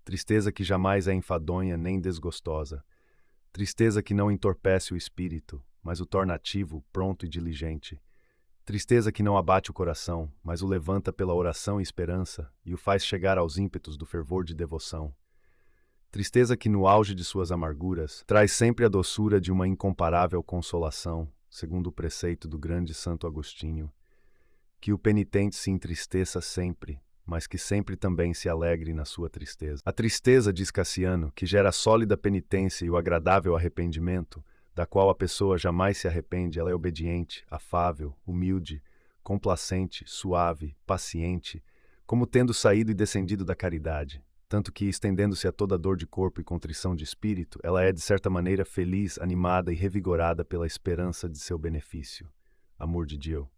Tristeza que jamais é enfadonha nem desgostosa. Tristeza que não entorpece o espírito, mas o torna ativo, pronto e diligente. Tristeza que não abate o coração, mas o levanta pela oração e esperança e o faz chegar aos ímpetos do fervor de devoção. Tristeza que no auge de suas amarguras traz sempre a doçura de uma incomparável consolação, segundo o preceito do grande Santo Agostinho. Que o penitente se entristeça sempre, mas que sempre também se alegre na sua tristeza. A tristeza, diz Cassiano, que gera a sólida penitência e o agradável arrependimento, da qual a pessoa jamais se arrepende, ela é obediente, afável, humilde, complacente, suave, paciente, como tendo saído e descendido da caridade, tanto que, estendendo-se a toda dor de corpo e contrição de espírito, ela é de certa maneira feliz, animada e revigorada pela esperança de seu benefício. Amor de Deus.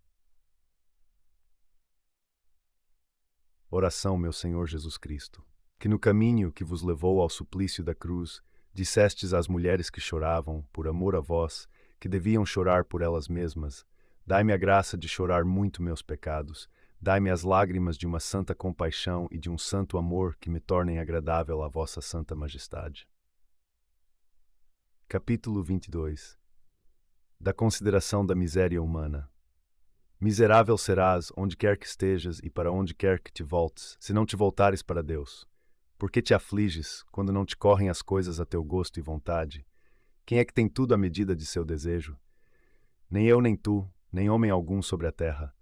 Oração, meu Senhor Jesus Cristo, que no caminho que vos levou ao suplício da cruz, dissestes às mulheres que choravam, por amor a vós, que deviam chorar por elas mesmas: dai-me a graça de chorar muito meus pecados, dai-me as lágrimas de uma santa compaixão e de um santo amor que me tornem agradável à vossa santa majestade. Capítulo 22. Da consideração da miséria humana. Miserável serás onde quer que estejas e para onde quer que te voltes, se não te voltares para Deus. Por que te afliges, quando não te correm as coisas a teu gosto e vontade? Quem é que tem tudo à medida de seu desejo? Nem eu nem tu, nem homem algum sobre a terra.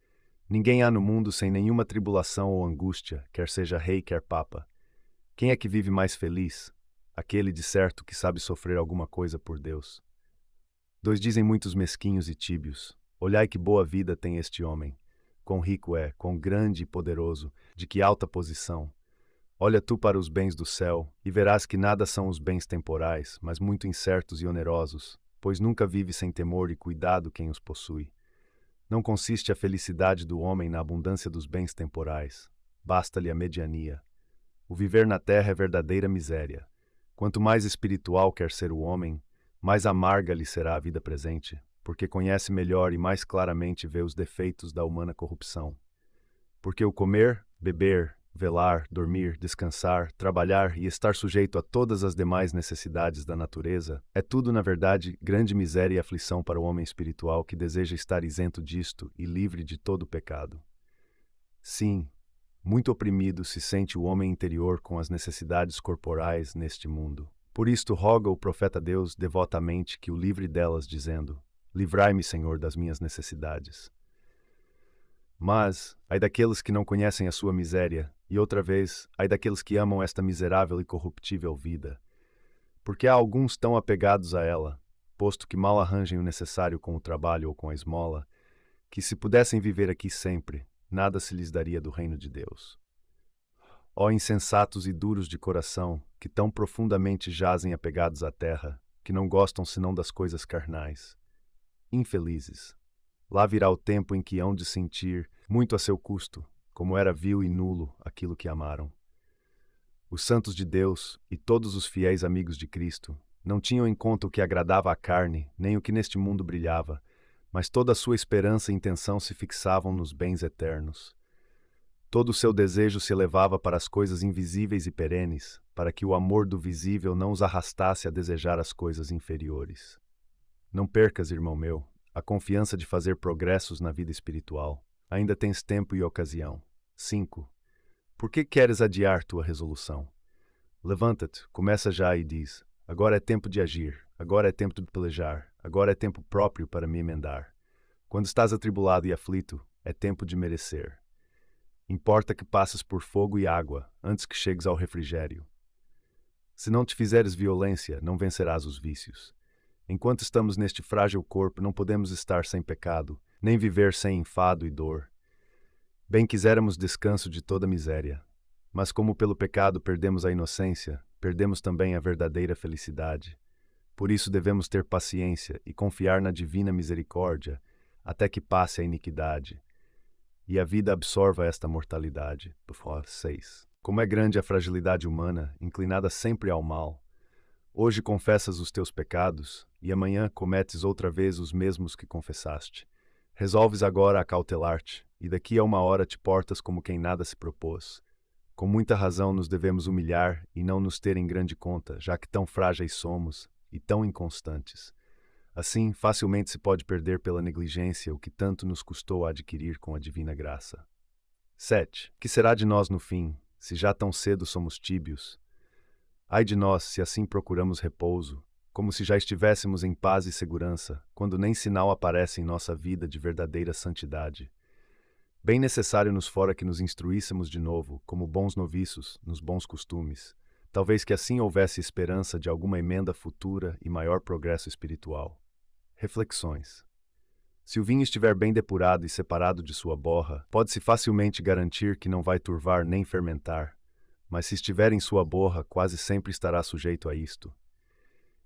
Ninguém há no mundo sem nenhuma tribulação ou angústia, quer seja rei, quer papa. Quem é que vive mais feliz? Aquele, de certo, que sabe sofrer alguma coisa por Deus. Dois dizem muitos mesquinhos e tíbios: olhai que boa vida tem este homem. Quão rico é, quão grande e poderoso, de que alta posição. Olha tu para os bens do céu, e verás que nada são os bens temporais, mas muito incertos e onerosos, pois nunca vive sem temor e cuidado quem os possui. Não consiste a felicidade do homem na abundância dos bens temporais. Basta-lhe a mediania. O viver na terra é verdadeira miséria. Quanto mais espiritual quer ser o homem, mais amarga lhe será a vida presente, porque conhece melhor e mais claramente vê os defeitos da humana corrupção. Porque o comer, beber, velar, dormir, descansar, trabalhar e estar sujeito a todas as demais necessidades da natureza é tudo, na verdade, grande miséria e aflição para o homem espiritual que deseja estar isento disto e livre de todo o pecado. Sim, muito oprimido se sente o homem interior com as necessidades corporais neste mundo. Por isto roga o profeta Deus devotamente que o livre delas, dizendo: Livrai-me, Senhor, das minhas necessidades. Mas, ai daqueles que não conhecem a sua miséria, e outra vez, ai daqueles que amam esta miserável e corruptível vida. Porque há alguns tão apegados a ela, posto que mal arranjem o necessário com o trabalho ou com a esmola, que se pudessem viver aqui sempre, nada se lhes daria do reino de Deus. Ó insensatos e duros de coração, que tão profundamente jazem apegados à terra, que não gostam senão das coisas carnais. Infelizes! Lá virá o tempo em que hão de sentir, muito a seu custo, como era vil e nulo aquilo que amaram. Os santos de Deus e todos os fiéis amigos de Cristo não tinham em conta o que agradava à carne, nem o que neste mundo brilhava, mas toda a sua esperança e intenção se fixavam nos bens eternos. Todo o seu desejo se elevava para as coisas invisíveis e perenes, para que o amor do visível não os arrastasse a desejar as coisas inferiores. Não percas, irmão meu, a confiança de fazer progressos na vida espiritual. Ainda tens tempo e ocasião. 5. Por que queres adiar tua resolução? Levanta-te, começa já e diz: agora é tempo de agir, agora é tempo de pelejar, agora é tempo próprio para me emendar. Quando estás atribulado e aflito, é tempo de merecer. Importa que passes por fogo e água, antes que chegues ao refrigério. Se não te fizeres violência, não vencerás os vícios. Enquanto estamos neste frágil corpo, não podemos estar sem pecado, nem viver sem enfado e dor. Bem quiséramos descanso de toda miséria, mas como pelo pecado perdemos a inocência, perdemos também a verdadeira felicidade. Por isso devemos ter paciência e confiar na divina misericórdia, até que passe a iniquidade, e a vida absorva esta mortalidade. 6. Como é grande a fragilidade humana, inclinada sempre ao mal. Hoje confessas os teus pecados, e amanhã cometes outra vez os mesmos que confessaste. Resolves agora acautelar-te, e daqui a uma hora te portas como quem nada se propôs. Com muita razão nos devemos humilhar e não nos ter em grande conta, já que tão frágeis somos e tão inconstantes. Assim, facilmente se pode perder pela negligência o que tanto nos custou a adquirir com a divina graça. 7. Que será de nós no fim, se já tão cedo somos tíbios? Ai de nós, se assim procuramos repouso, como se já estivéssemos em paz e segurança, quando nem sinal aparece em nossa vida de verdadeira santidade. Bem necessário nos fora que nos instruíssemos de novo, como bons noviços, nos bons costumes, talvez que assim houvesse esperança de alguma emenda futura e maior progresso espiritual. Reflexões. Se o vinho estiver bem depurado e separado de sua borra, pode-se facilmente garantir que não vai turvar nem fermentar, mas se estiver em sua borra, quase sempre estará sujeito a isto.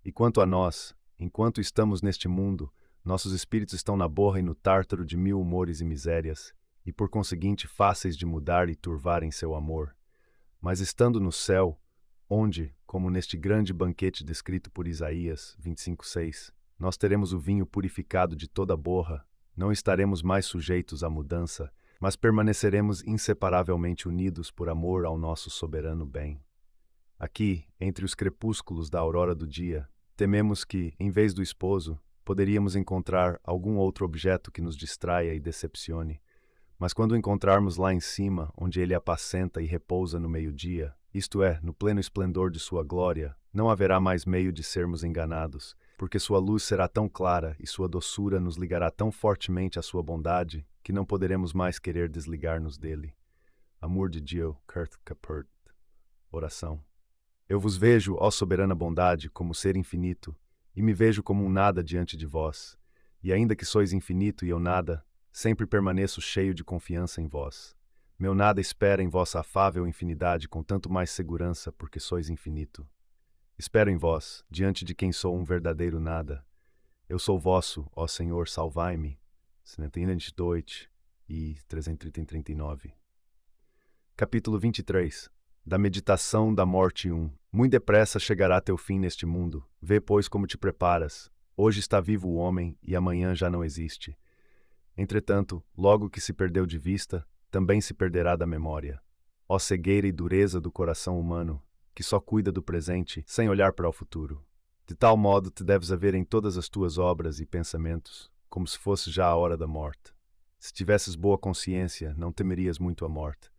E quanto a nós, enquanto estamos neste mundo, nossos espíritos estão na borra e no tártaro de mil humores e misérias, e por conseguinte fáceis de mudar e turvar em seu amor. Mas estando no céu, onde, como neste grande banquete descrito por Isaías 25:6, nós teremos o vinho purificado de toda borra, não estaremos mais sujeitos à mudança, mas permaneceremos inseparavelmente unidos por amor ao nosso soberano bem. Aqui, entre os crepúsculos da aurora do dia, tememos que, em vez do esposo, poderíamos encontrar algum outro objeto que nos distraia e decepcione. Mas quando o encontrarmos lá em cima, onde ele apacenta e repousa no meio-dia, isto é, no pleno esplendor de sua glória, não haverá mais meio de sermos enganados, porque sua luz será tão clara e sua doçura nos ligará tão fortemente à sua bondade, que não poderemos mais querer desligar-nos dele. Amor de Dio, Kurt Capert. Oração. Eu vos vejo, ó soberana bondade, como ser infinito, e me vejo como um nada diante de vós, e ainda que sois infinito e eu nada, sempre permaneço cheio de confiança em vós. Meu nada espera em vossa afável infinidade com tanto mais segurança, porque sois infinito. Espero em vós, diante de quem sou um verdadeiro nada. Eu sou vosso, ó Senhor, salvai-me. 122 e 339. Capítulo 23. Da meditação da morte 1. Muito depressa chegará teu fim neste mundo. Vê, pois, como te preparas. Hoje está vivo o homem, e amanhã já não existe. Entretanto, logo que se perdeu de vista, também se perderá da memória. Ó cegueira e dureza do coração humano, que só cuida do presente, sem olhar para o futuro. De tal modo te deves haver em todas as tuas obras e pensamentos, como se fosse já a hora da morte. Se tivesses boa consciência, não temerias muito a morte.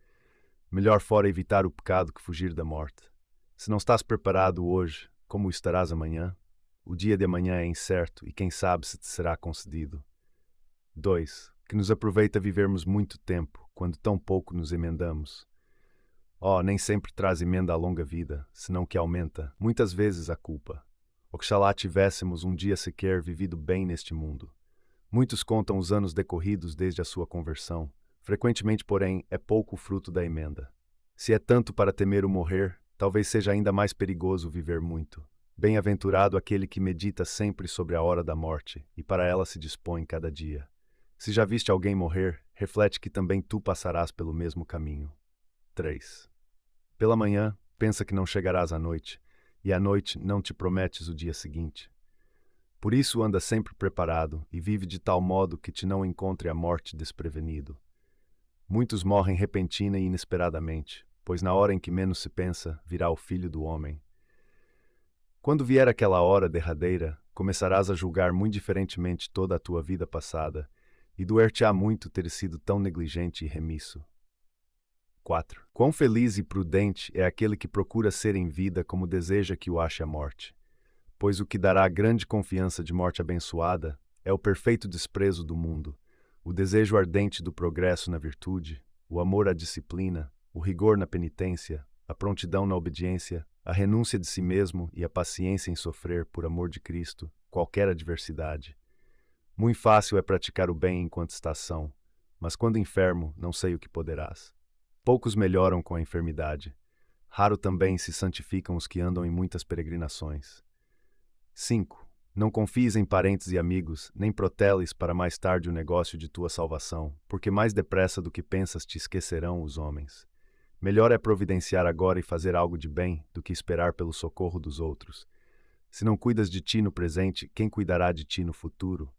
Melhor fora evitar o pecado que fugir da morte. Se não estás preparado hoje, como estarás amanhã? O dia de amanhã é incerto e quem sabe se te será concedido. 2. Que nos aproveita vivermos muito tempo, quando tão pouco nos emendamos. Nem sempre traz emenda a longa vida, senão que aumenta, muitas vezes, a culpa. Oxalá tivéssemos um dia sequer vivido bem neste mundo. Muitos contam os anos decorridos desde a sua conversão. Frequentemente, porém, é pouco o fruto da emenda. Se é tanto para temer o morrer, talvez seja ainda mais perigoso viver muito. Bem-aventurado aquele que medita sempre sobre a hora da morte, e para ela se dispõe cada dia. Se já viste alguém morrer, reflete que também tu passarás pelo mesmo caminho. 3. Pela manhã, pensa que não chegarás à noite, e à noite não te prometes o dia seguinte. Por isso anda sempre preparado e vive de tal modo que te não encontre a morte desprevenido. Muitos morrem repentina e inesperadamente, pois na hora em que menos se pensa, virá o Filho do Homem. Quando vier aquela hora derradeira, começarás a julgar muito diferentemente toda a tua vida passada, e doer-te-á muito ter sido tão negligente e remisso. 4. Quão feliz e prudente é aquele que procura ser em vida como deseja que o ache a morte, pois o que dará grande confiança de morte abençoada é o perfeito desprezo do mundo, o desejo ardente do progresso na virtude, o amor à disciplina, o rigor na penitência, a prontidão na obediência, a renúncia de si mesmo e a paciência em sofrer, por amor de Cristo, qualquer adversidade. Muito fácil é praticar o bem enquanto estás são, mas quando enfermo, não sei o que poderás. Poucos melhoram com a enfermidade. Raro também se santificam os que andam em muitas peregrinações. 5. Não confies em parentes e amigos, nem proteles para mais tarde o negócio de tua salvação, porque mais depressa do que pensas te esquecerão os homens. Melhor é providenciar agora e fazer algo de bem, do que esperar pelo socorro dos outros. Se não cuidas de ti no presente, quem cuidará de ti no futuro?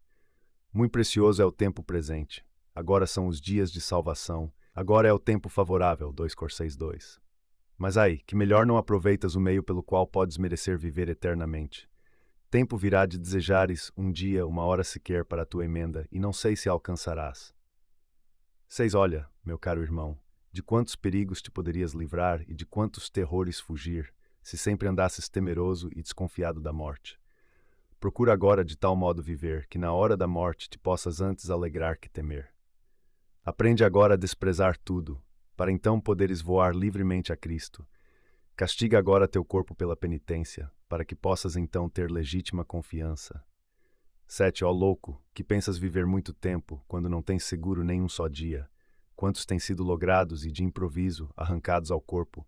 Muito precioso é o tempo presente. Agora são os dias de salvação. Agora é o tempo favorável, 2 Cor 6:2. Mas que melhor não aproveitas o meio pelo qual podes merecer viver eternamente. Tempo virá de desejares um dia, uma hora sequer para a tua emenda, e não sei se alcançarás. 6. Olha, meu caro irmão, de quantos perigos te poderias livrar e de quantos terrores fugir, se sempre andasses temeroso e desconfiado da morte. Procura agora de tal modo viver, que na hora da morte te possas antes alegrar que temer. Aprende agora a desprezar tudo, para então poderes voar livremente a Cristo. Castiga agora teu corpo pela penitência, para que possas então ter legítima confiança. 7. Ó louco, que pensas viver muito tempo, quando não tens seguro nem um só dia. Quantos têm sido logrados e, de improviso, arrancados ao corpo?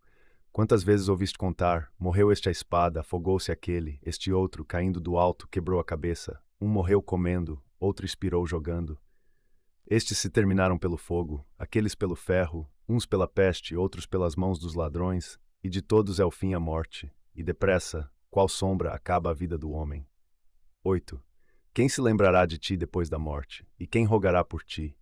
Quantas vezes ouviste contar, morreu este à espada, afogou-se aquele, este outro, caindo do alto, quebrou a cabeça, um morreu comendo, outro expirou jogando. Estes se terminaram pelo fogo, aqueles pelo ferro, uns pela peste, outros pelas mãos dos ladrões, e de todos é o fim a morte, e depressa, qual sombra, acaba a vida do homem. 8. Quem se lembrará de ti depois da morte, e quem rogará por ti?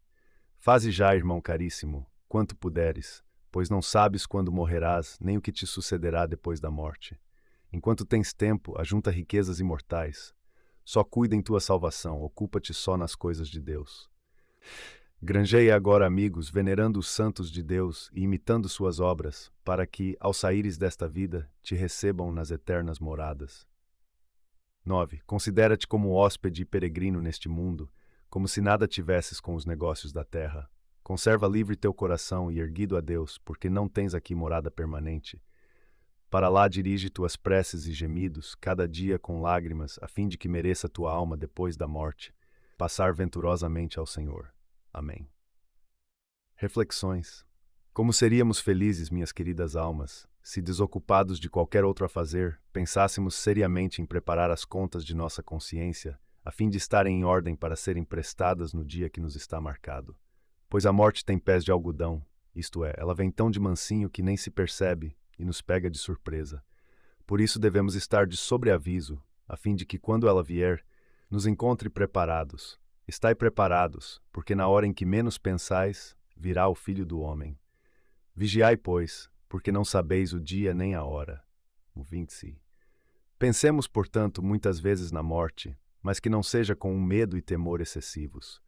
Faze já, irmão caríssimo, quanto puderes, pois não sabes quando morrerás, nem o que te sucederá depois da morte. Enquanto tens tempo, ajunta riquezas imortais. Só cuida em tua salvação, ocupa-te só nas coisas de Deus. Granjeia agora amigos, venerando os santos de Deus e imitando suas obras, para que, ao saíres desta vida, te recebam nas eternas moradas. 9. Considera-te como hóspede e peregrino neste mundo, como se nada tivesses com os negócios da terra. Conserva livre teu coração e erguido a Deus, porque não tens aqui morada permanente. Para lá dirige tuas preces e gemidos, cada dia com lágrimas, a fim de que mereça tua alma depois da morte passar venturosamente ao Senhor. Amém. Reflexões. Como seríamos felizes, minhas queridas almas, se, desocupados de qualquer outro a fazer, pensássemos seriamente em preparar as contas de nossa consciência, a fim de estarem em ordem para serem prestadas no dia que nos está marcado. Pois a morte tem pés de algodão, isto é, ela vem tão de mansinho que nem se percebe, e nos pega de surpresa. Por isso devemos estar de sobreaviso, a fim de que, quando ela vier, nos encontre preparados. Estai preparados, porque na hora em que menos pensais, virá o Filho do Homem. Vigiai, pois, porque não sabeis o dia nem a hora. O 20. Pensemos, portanto, muitas vezes na morte, mas que não seja com medo e temor excessivos.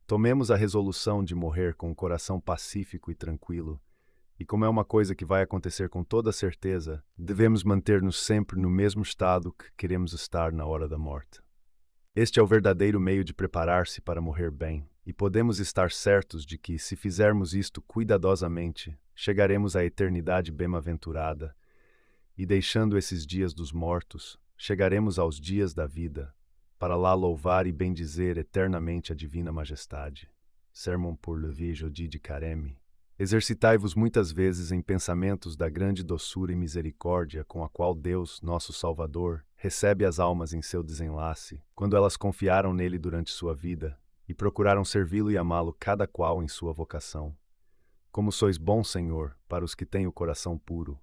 Tomemos a resolução de morrer com o coração pacífico e tranquilo, e como é uma coisa que vai acontecer com toda certeza, devemos manter-nos sempre no mesmo estado que queremos estar na hora da morte. Este é o verdadeiro meio de preparar-se para morrer bem, e podemos estar certos de que, se fizermos isto cuidadosamente, chegaremos à eternidade bem-aventurada, e deixando esses dias dos mortos, chegaremos aos dias da vida, para lá louvar e bendizer eternamente a divina majestade. Sermon pour le vieux jeudi de Carême. Exercitai-vos muitas vezes em pensamentos da grande doçura e misericórdia com a qual Deus, nosso Salvador, recebe as almas em seu desenlace, quando elas confiaram nele durante sua vida, e procuraram servi-lo e amá-lo cada qual em sua vocação. Como sois bom, Senhor, para os que têm o coração puro.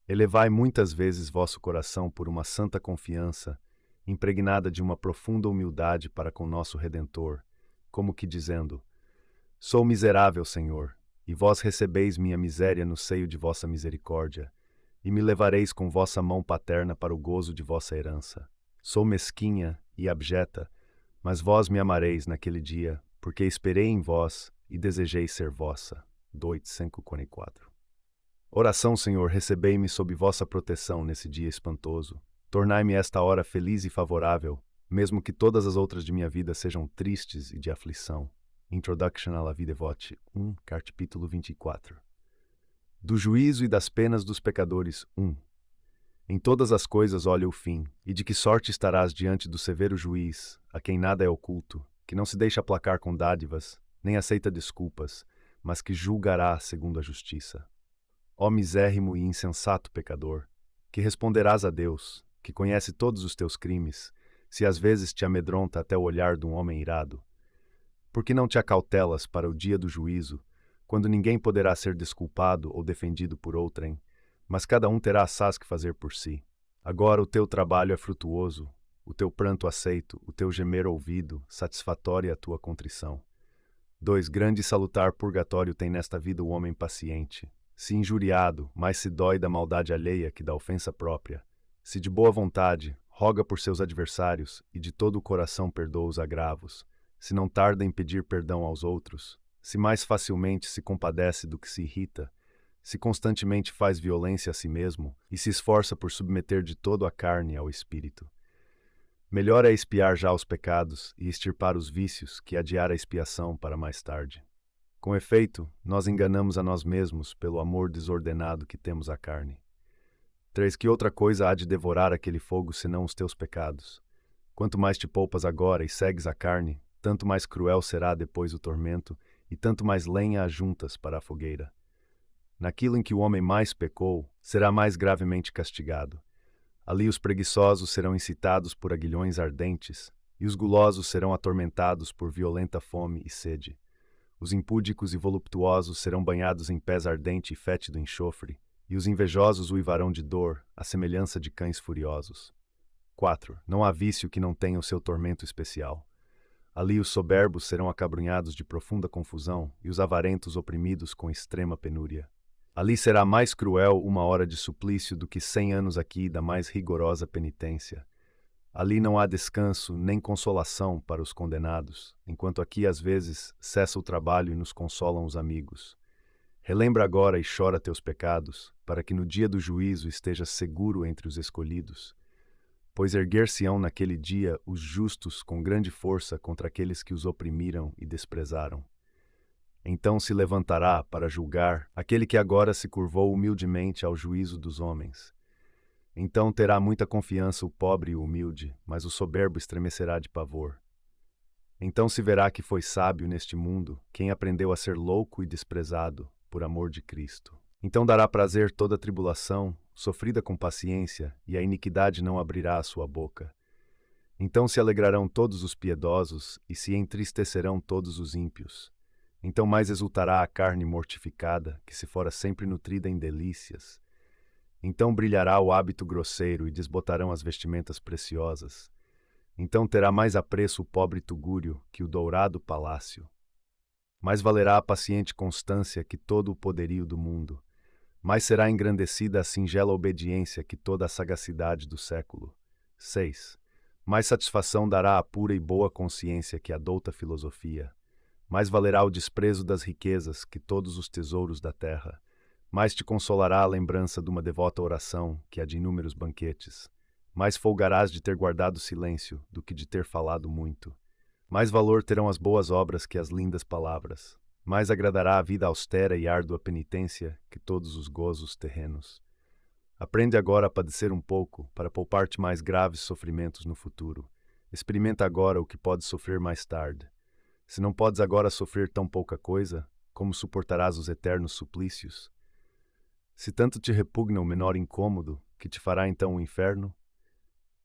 Elevai muitas vezes vosso coração por uma santa confiança, impregnada de uma profunda humildade para com nosso Redentor, como que dizendo: Sou miserável, Senhor, e vós recebeis minha miséria no seio de vossa misericórdia, e me levareis com vossa mão paterna para o gozo de vossa herança. Sou mesquinha e abjeta, mas vós me amareis naquele dia, porque esperei em vós e desejei ser vossa. 2:5-4. Oração, Senhor, recebei-me sob vossa proteção nesse dia espantoso. Tornai-me esta hora feliz e favorável, mesmo que todas as outras de minha vida sejam tristes e de aflição. Introduction à la vie devote 1, capítulo 24. Do juízo e das penas dos pecadores 1. Em todas as coisas olha o fim, e de que sorte estarás diante do severo juiz, a quem nada é oculto, que não se deixa aplacar com dádivas, nem aceita desculpas, mas que julgará segundo a justiça. Ó misérrimo e insensato pecador, que responderás a Deus, que conhece todos os teus crimes, se às vezes te amedronta até o olhar de um homem irado? Por que não te acautelas para o dia do juízo, quando ninguém poderá ser desculpado ou defendido por outrem, mas cada um terá assaz que fazer por si? Agora o teu trabalho é frutuoso, o teu pranto aceito, o teu gemer ouvido, satisfatória a tua contrição. 2. Grande e salutar purgatório tem nesta vida o homem paciente. Se injuriado, mais se dói da maldade alheia que da ofensa própria. Se de boa vontade, roga por seus adversários e de todo o coração perdoa os agravos. Se não tarda em pedir perdão aos outros. Se mais facilmente se compadece do que se irrita. Se constantemente faz violência a si mesmo e se esforça por submeter de todo a carne ao espírito. Melhor é expiar já os pecados e extirpar os vícios que adiar a expiação para mais tarde. Com efeito, nós enganamos a nós mesmos pelo amor desordenado que temos à carne. 3. Que outra coisa há de devorar aquele fogo senão os teus pecados? Quanto mais te poupas agora e segues a carne, tanto mais cruel será depois o tormento e tanto mais lenha ajuntas para a fogueira. Naquilo em que o homem mais pecou, será mais gravemente castigado. Ali os preguiçosos serão incitados por aguilhões ardentes, e os gulosos serão atormentados por violenta fome e sede. Os impúdicos e voluptuosos serão banhados em pés ardente e fétido enxofre, e os invejosos uivarão de dor, à semelhança de cães furiosos. 4. Não há vício que não tenha o seu tormento especial. Ali os soberbos serão acabrunhados de profunda confusão, e os avarentos oprimidos com extrema penúria. Ali será mais cruel uma hora de suplício do que 100 anos aqui da mais rigorosa penitência. Ali não há descanso nem consolação para os condenados, enquanto aqui às vezes cessa o trabalho e nos consolam os amigos. Relembra agora e chora teus pecados, para que no dia do juízo estejas seguro entre os escolhidos. Pois erguer-se-ão naquele dia os justos com grande força contra aqueles que os oprimiram e desprezaram. Então se levantará para julgar aquele que agora se curvou humildemente ao juízo dos homens. Então terá muita confiança o pobre e o humilde, mas o soberbo estremecerá de pavor. Então se verá que foi sábio neste mundo quem aprendeu a ser louco e desprezado por amor de Cristo. Então dará prazer toda a tribulação, sofrida com paciência, e a iniquidade não abrirá a sua boca. Então se alegrarão todos os piedosos e se entristecerão todos os ímpios. Então mais exultará a carne mortificada, que se fora sempre nutrida em delícias. Então brilhará o hábito grosseiro e desbotarão as vestimentas preciosas. Então terá mais apreço o pobre tugúrio que o dourado palácio. Mais valerá a paciente constância que todo o poderio do mundo. Mais será engrandecida a singela obediência que toda a sagacidade do século. 6. Mais satisfação dará a pura e boa consciência que a douta filosofia. Mais valerá o desprezo das riquezas que todos os tesouros da terra. Mais te consolará a lembrança de uma devota oração que a de inúmeros banquetes. Mais folgarás de ter guardado silêncio do que de ter falado muito. Mais valor terão as boas obras que as lindas palavras. Mais agradará a vida austera e árdua penitência que todos os gozos terrenos. Aprende agora a padecer um pouco, para poupar-te mais graves sofrimentos no futuro. Experimenta agora o que podes sofrer mais tarde. Se não podes agora sofrer tão pouca coisa, como suportarás os eternos suplícios? Se tanto te repugna o menor incômodo, que te fará então o inferno?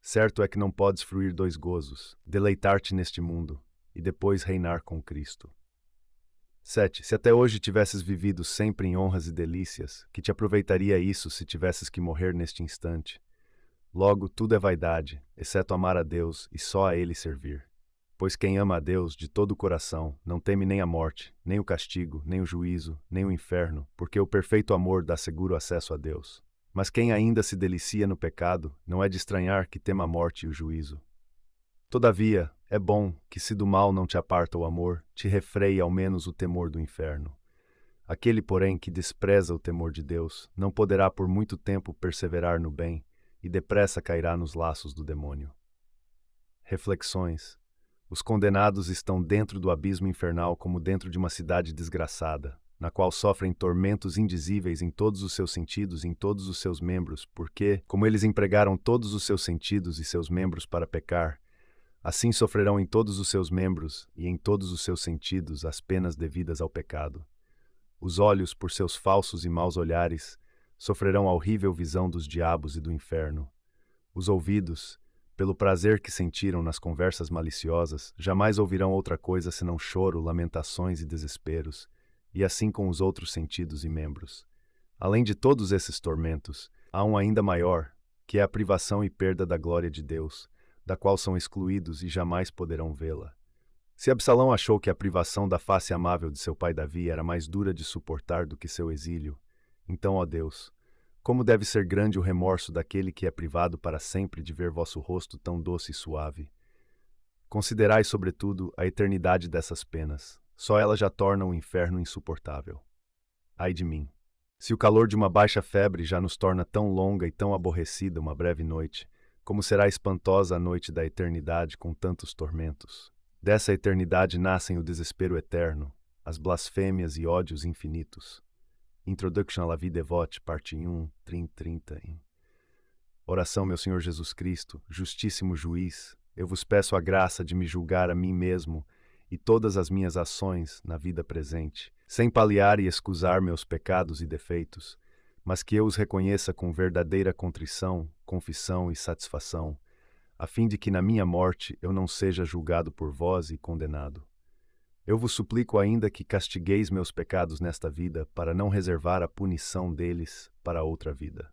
Certo é que não podes fruir dois gozos, deleitar-te neste mundo, e depois reinar com Cristo. 7. Se até hoje tivesses vivido sempre em honras e delícias, que te aproveitaria isso se tivesses que morrer neste instante? Logo, tudo é vaidade, exceto amar a Deus e só a Ele servir. Pois quem ama a Deus de todo o coração não teme nem a morte, nem o castigo, nem o juízo, nem o inferno, porque o perfeito amor dá seguro acesso a Deus. Mas quem ainda se delicia no pecado, não é de estranhar que tema a morte e o juízo. Todavia, é bom que, se do mal não te aparta o amor, te refreie ao menos o temor do inferno. Aquele, porém, que despreza o temor de Deus, não poderá por muito tempo perseverar no bem, e depressa cairá nos laços do demônio. Reflexões. Os condenados estão dentro do abismo infernal como dentro de uma cidade desgraçada, na qual sofrem tormentos indizíveis em todos os seus sentidos e em todos os seus membros, porque, como eles empregaram todos os seus sentidos e seus membros para pecar, assim sofrerão em todos os seus membros e em todos os seus sentidos as penas devidas ao pecado. Os olhos, por seus falsos e maus olhares, sofrerão a horrível visão dos diabos e do inferno. Os ouvidos, pelo prazer que sentiram nas conversas maliciosas, jamais ouvirão outra coisa senão choro, lamentações e desesperos, e assim com os outros sentidos e membros. Além de todos esses tormentos, há um ainda maior, que é a privação e perda da glória de Deus, da qual são excluídos e jamais poderão vê-la. Se Absalão achou que a privação da face amável de seu pai Davi era mais dura de suportar do que seu exílio, então, ó Deus, como deve ser grande o remorso daquele que é privado para sempre de ver vosso rosto tão doce e suave. Considerai, sobretudo, a eternidade dessas penas. Só elas já tornam o inferno insuportável. Ai de mim! Se o calor de uma baixa febre já nos torna tão longa e tão aborrecida uma breve noite, como será espantosa a noite da eternidade com tantos tormentos. Dessa eternidade nascem o desespero eterno, as blasfêmias e ódios infinitos. Introduction à la vie dévote, parte 1, 30. Oração, meu Senhor Jesus Cristo, justíssimo juiz, eu vos peço a graça de me julgar a mim mesmo e todas as minhas ações na vida presente, sem paliar e excusar meus pecados e defeitos, mas que eu os reconheça com verdadeira contrição, confissão e satisfação, a fim de que na minha morte eu não seja julgado por vós e condenado. Eu vos suplico ainda que castigueis meus pecados nesta vida, para não reservar a punição deles para outra vida.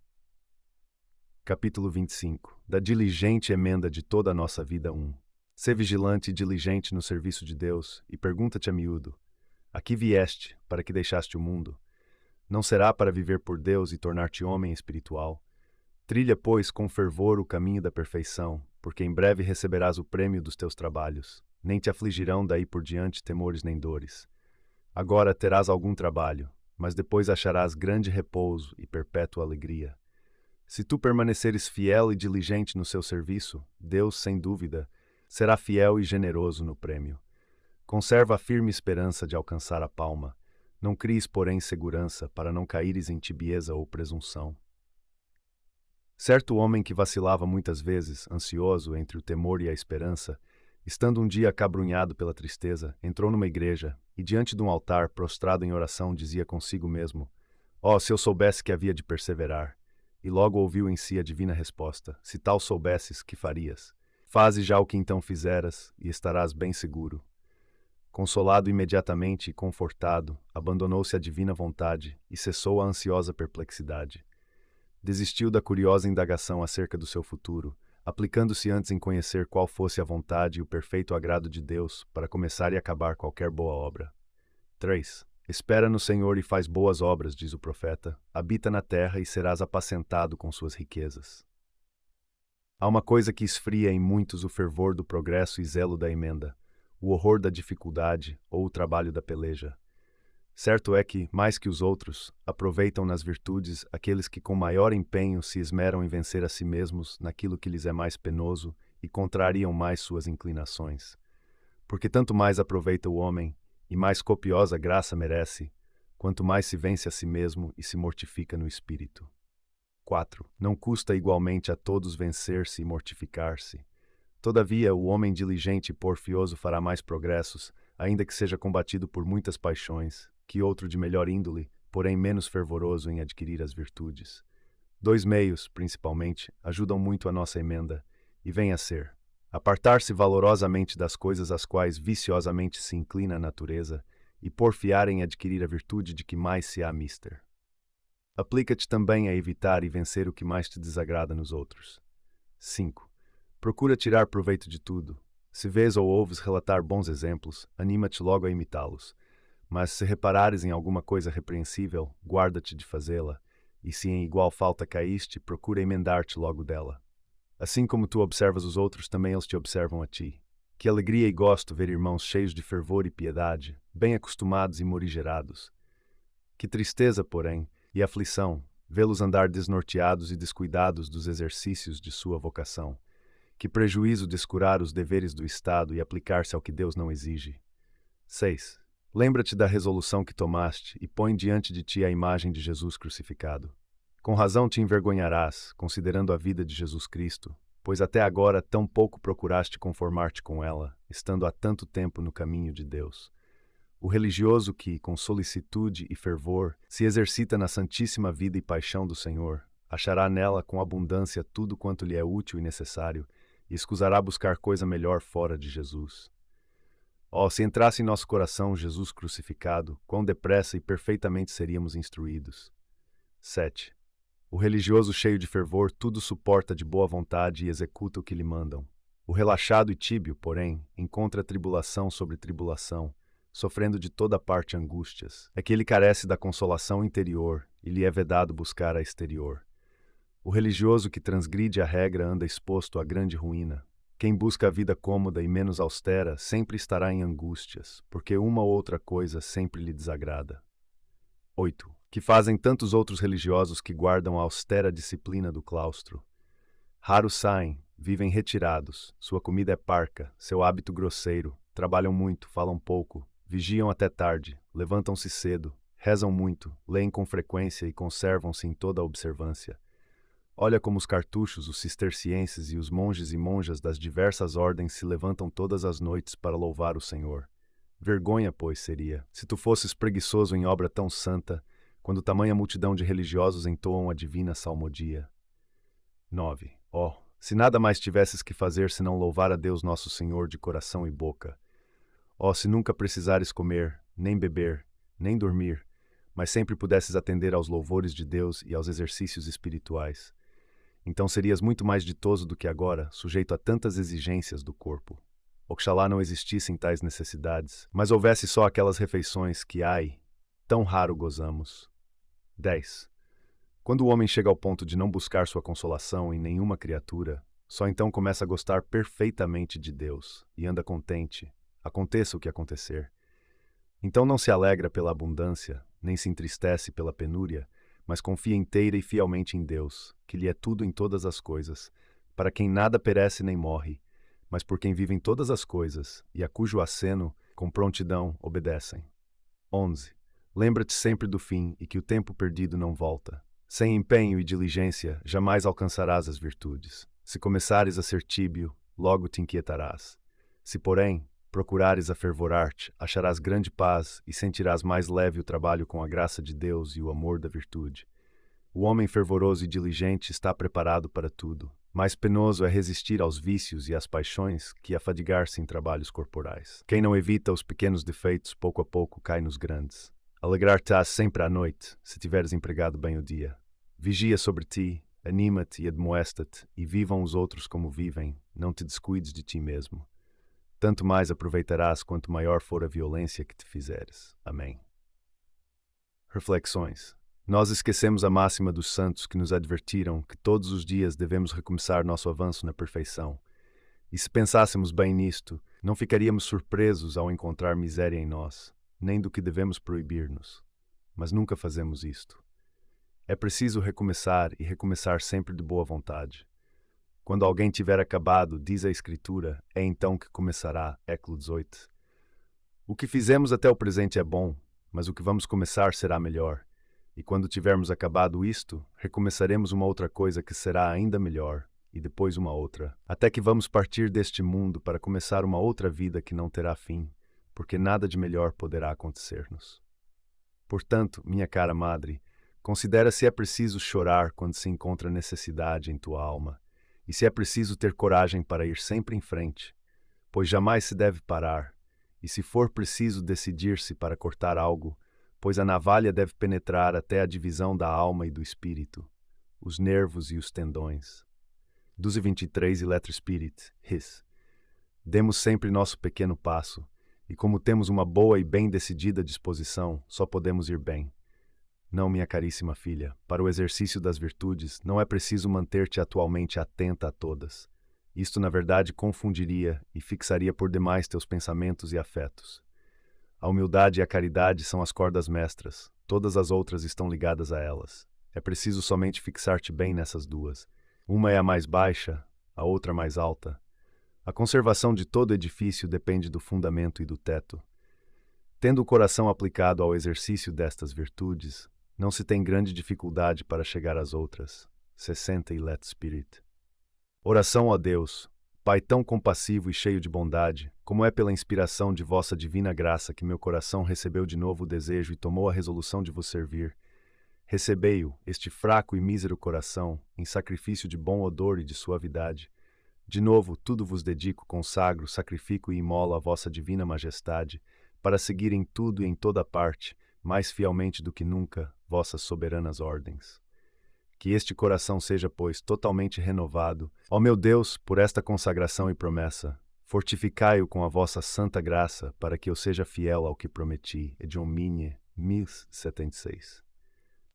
Capítulo 25. Da diligente emenda de toda a nossa vida 1. Sê vigilante e diligente no serviço de Deus, e pergunta-te a miúdo: aqui vieste, para que deixaste o mundo? Não será para viver por Deus e tornar-te homem espiritual? Trilha, pois, com fervor o caminho da perfeição, porque em breve receberás o prêmio dos teus trabalhos. Nem te afligirão daí por diante temores nem dores. Agora terás algum trabalho, mas depois acharás grande repouso e perpétua alegria. Se tu permaneceres fiel e diligente no seu serviço, Deus, sem dúvida, será fiel e generoso no prêmio. Conserva a firme esperança de alcançar a palma. Não cries, porém, segurança, para não caíres em tibieza ou presunção. Certo homem que vacilava muitas vezes, ansioso entre o temor e a esperança, estando um dia acabrunhado pela tristeza, entrou numa igreja e, diante de um altar, prostrado em oração, dizia consigo mesmo: "Oh, se eu soubesse que havia de perseverar!" E logo ouviu em si a divina resposta: "Se tal soubesses, que farias? Faze já o que então fizeras, e estarás bem seguro." Consolado imediatamente e confortado, abandonou-se à divina vontade e cessou a ansiosa perplexidade. Desistiu da curiosa indagação acerca do seu futuro, aplicando-se antes em conhecer qual fosse a vontade e o perfeito agrado de Deus para começar e acabar qualquer boa obra. 3. Espera no Senhor e faz boas obras, diz o profeta. Habita na terra e serás apacentado com suas riquezas. Há uma coisa que esfria em muitos o fervor do progresso e zelo da emenda, o horror da dificuldade ou o trabalho da peleja. Certo é que, mais que os outros, aproveitam nas virtudes aqueles que com maior empenho se esmeram em vencer a si mesmos naquilo que lhes é mais penoso e contrariam mais suas inclinações. Porque tanto mais aproveita o homem, e mais copiosa graça merece, quanto mais se vence a si mesmo e se mortifica no espírito. 4. Não custa igualmente a todos vencer-se e mortificar-se. Todavia, o homem diligente e porfioso fará mais progressos, ainda que seja combatido por muitas paixões, que outro de melhor índole, porém menos fervoroso em adquirir as virtudes. 2 meios, principalmente, ajudam muito a nossa emenda, e vêm a ser: apartar-se valorosamente das coisas às quais viciosamente se inclina a natureza, e porfiar em adquirir a virtude de que mais se há mister. Aplica-te também a evitar e vencer o que mais te desagrada nos outros. 5. Procura tirar proveito de tudo. Se vês ou ouves relatar bons exemplos, anima-te logo a imitá-los. Mas se reparares em alguma coisa repreensível, guarda-te de fazê-la, e se em igual falta caíste, procura emendar-te logo dela. Assim como tu observas os outros, também eles te observam a ti. Que alegria e gosto ver irmãos cheios de fervor e piedade, bem acostumados e morigerados. Que tristeza, porém, e aflição, vê-los andar desnorteados e descuidados dos exercícios de sua vocação. Que prejuízo descurar os deveres do Estado e aplicar-se ao que Deus não exige. 6. Lembra-te da resolução que tomaste e põe diante de ti a imagem de Jesus crucificado. Com razão te envergonharás, considerando a vida de Jesus Cristo, pois até agora tão pouco procuraste conformar-te com ela, estando há tanto tempo no caminho de Deus. O religioso que, com solicitude e fervor, se exercita na santíssima vida e paixão do Senhor, achará nela com abundância tudo quanto lhe é útil e necessário, e escusará buscar coisa melhor fora de Jesus. Oh, se entrasse em nosso coração Jesus crucificado, quão depressa e perfeitamente seríamos instruídos. 7. O religioso cheio de fervor tudo suporta de boa vontade e executa o que lhe mandam. O relaxado e tíbio, porém, encontra tribulação sobre tribulação, sofrendo de toda parte angústias. É que ele carece da consolação interior e lhe é vedado buscar a exterior. O religioso que transgride a regra anda exposto à grande ruína. Quem busca a vida cômoda e menos austera sempre estará em angústias, porque uma ou outra coisa sempre lhe desagrada. 8. Que fazem tantos outros religiosos que guardam a austera disciplina do claustro. Raros saem, vivem retirados, sua comida é parca, seu hábito grosseiro, trabalham muito, falam pouco, vigiam até tarde, levantam-se cedo, rezam muito, leem com frequência e conservam-se em toda a observância. Olha como os cartuchos, os cistercienses e os monges e monjas das diversas ordens se levantam todas as noites para louvar o Senhor. Vergonha, pois, seria, se tu fosses preguiçoso em obra tão santa, quando tamanha multidão de religiosos entoam a divina salmodia. 9. Oh, se nada mais tivesses que fazer senão louvar a Deus nosso Senhor de coração e boca. Oh, se nunca precisares comer, nem beber, nem dormir, mas sempre pudesses atender aos louvores de Deus e aos exercícios espirituais. Então serias muito mais ditoso do que agora, sujeito a tantas exigências do corpo. Oxalá não existissem tais necessidades, mas houvesse só aquelas refeições que, ai, tão raro gozamos. 10. Quando o homem chega ao ponto de não buscar sua consolação em nenhuma criatura, só então começa a gostar perfeitamente de Deus e anda contente, aconteça o que acontecer. Então não se alegra pela abundância, nem se entristece pela penúria, mas confia inteira e fielmente em Deus, que lhe é tudo em todas as coisas, para quem nada perece nem morre, mas por quem vivem todas as coisas, e a cujo aceno, com prontidão, obedecem. 11. Lembra-te sempre do fim e que o tempo perdido não volta. Sem empenho e diligência, jamais alcançarás as virtudes. Se começares a ser tíbio, logo te inquietarás. Se, porém, procurares afervorar-te, acharás grande paz e sentirás mais leve o trabalho com a graça de Deus e o amor da virtude. O homem fervoroso e diligente está preparado para tudo, Mais penoso é resistir aos vícios e às paixões que afadigar-se em trabalhos corporais. Quem não evita os pequenos defeitos, pouco a pouco cai nos grandes. Alegrar-te-ás sempre à noite, se tiveres empregado bem o dia. Vigia sobre ti, anima-te e admoesta-te, e vivam os outros como vivem, não te descuides de ti mesmo. Tanto mais aproveitarás quanto maior for a violência que te fizeres. Amém. Reflexões. Nós esquecemos a máxima dos santos que nos advertiram que todos os dias devemos recomeçar nosso avanço na perfeição. E se pensássemos bem nisto, não ficaríamos surpresos ao encontrar miséria em nós, nem do que devemos proibir-nos. Mas nunca fazemos isto. É preciso recomeçar e recomeçar sempre de boa vontade. Quando alguém tiver acabado, diz a Escritura, é então que começará. Eclo 18. O que fizemos até o presente é bom, mas o que vamos começar será melhor. E quando tivermos acabado isto, recomeçaremos uma outra coisa que será ainda melhor, e depois uma outra, até que vamos partir deste mundo para começar uma outra vida que não terá fim, porque nada de melhor poderá acontecer-nos. Portanto, minha cara madre, considera se é preciso chorar quando se encontra necessidade em tua alma, e se é preciso ter coragem para ir sempre em frente, pois jamais se deve parar, e se for preciso decidir-se para cortar algo, pois a navalha deve penetrar até a divisão da alma e do espírito, os nervos e os tendões. 12:23 e letra Spirit, His. Demos sempre nosso pequeno passo, e como temos uma boa e bem decidida disposição, só podemos ir bem. Não, minha caríssima filha, para o exercício das virtudes, não é preciso manter-te atualmente atenta a todas. Isto, na verdade, confundiria e fixaria por demais teus pensamentos e afetos. A humildade e a caridade são as cordas mestras, todas as outras estão ligadas a elas. É preciso somente fixar-te bem nessas duas. Uma é a mais baixa, a outra mais alta. A conservação de todo edifício depende do fundamento e do teto. Tendo o coração aplicado ao exercício destas virtudes, não se tem grande dificuldade para chegar às outras. 60 e let Spirit. Oração a Deus, Pai tão compassivo e cheio de bondade, como é pela inspiração de vossa divina graça que meu coração recebeu de novo o desejo e tomou a resolução de vos servir. Recebei-o, este fraco e mísero coração, em sacrifício de bom odor e de suavidade. De novo, tudo vos dedico, consagro, sacrifico e imolo a vossa divina majestade, para seguir em tudo e em toda parte, mais fielmente do que nunca, vossas soberanas ordens. Que este coração seja, pois, totalmente renovado. Ó meu Deus, por esta consagração e promessa, fortificai-o com a vossa santa graça, para que eu seja fiel ao que prometi. Ediomine 1076.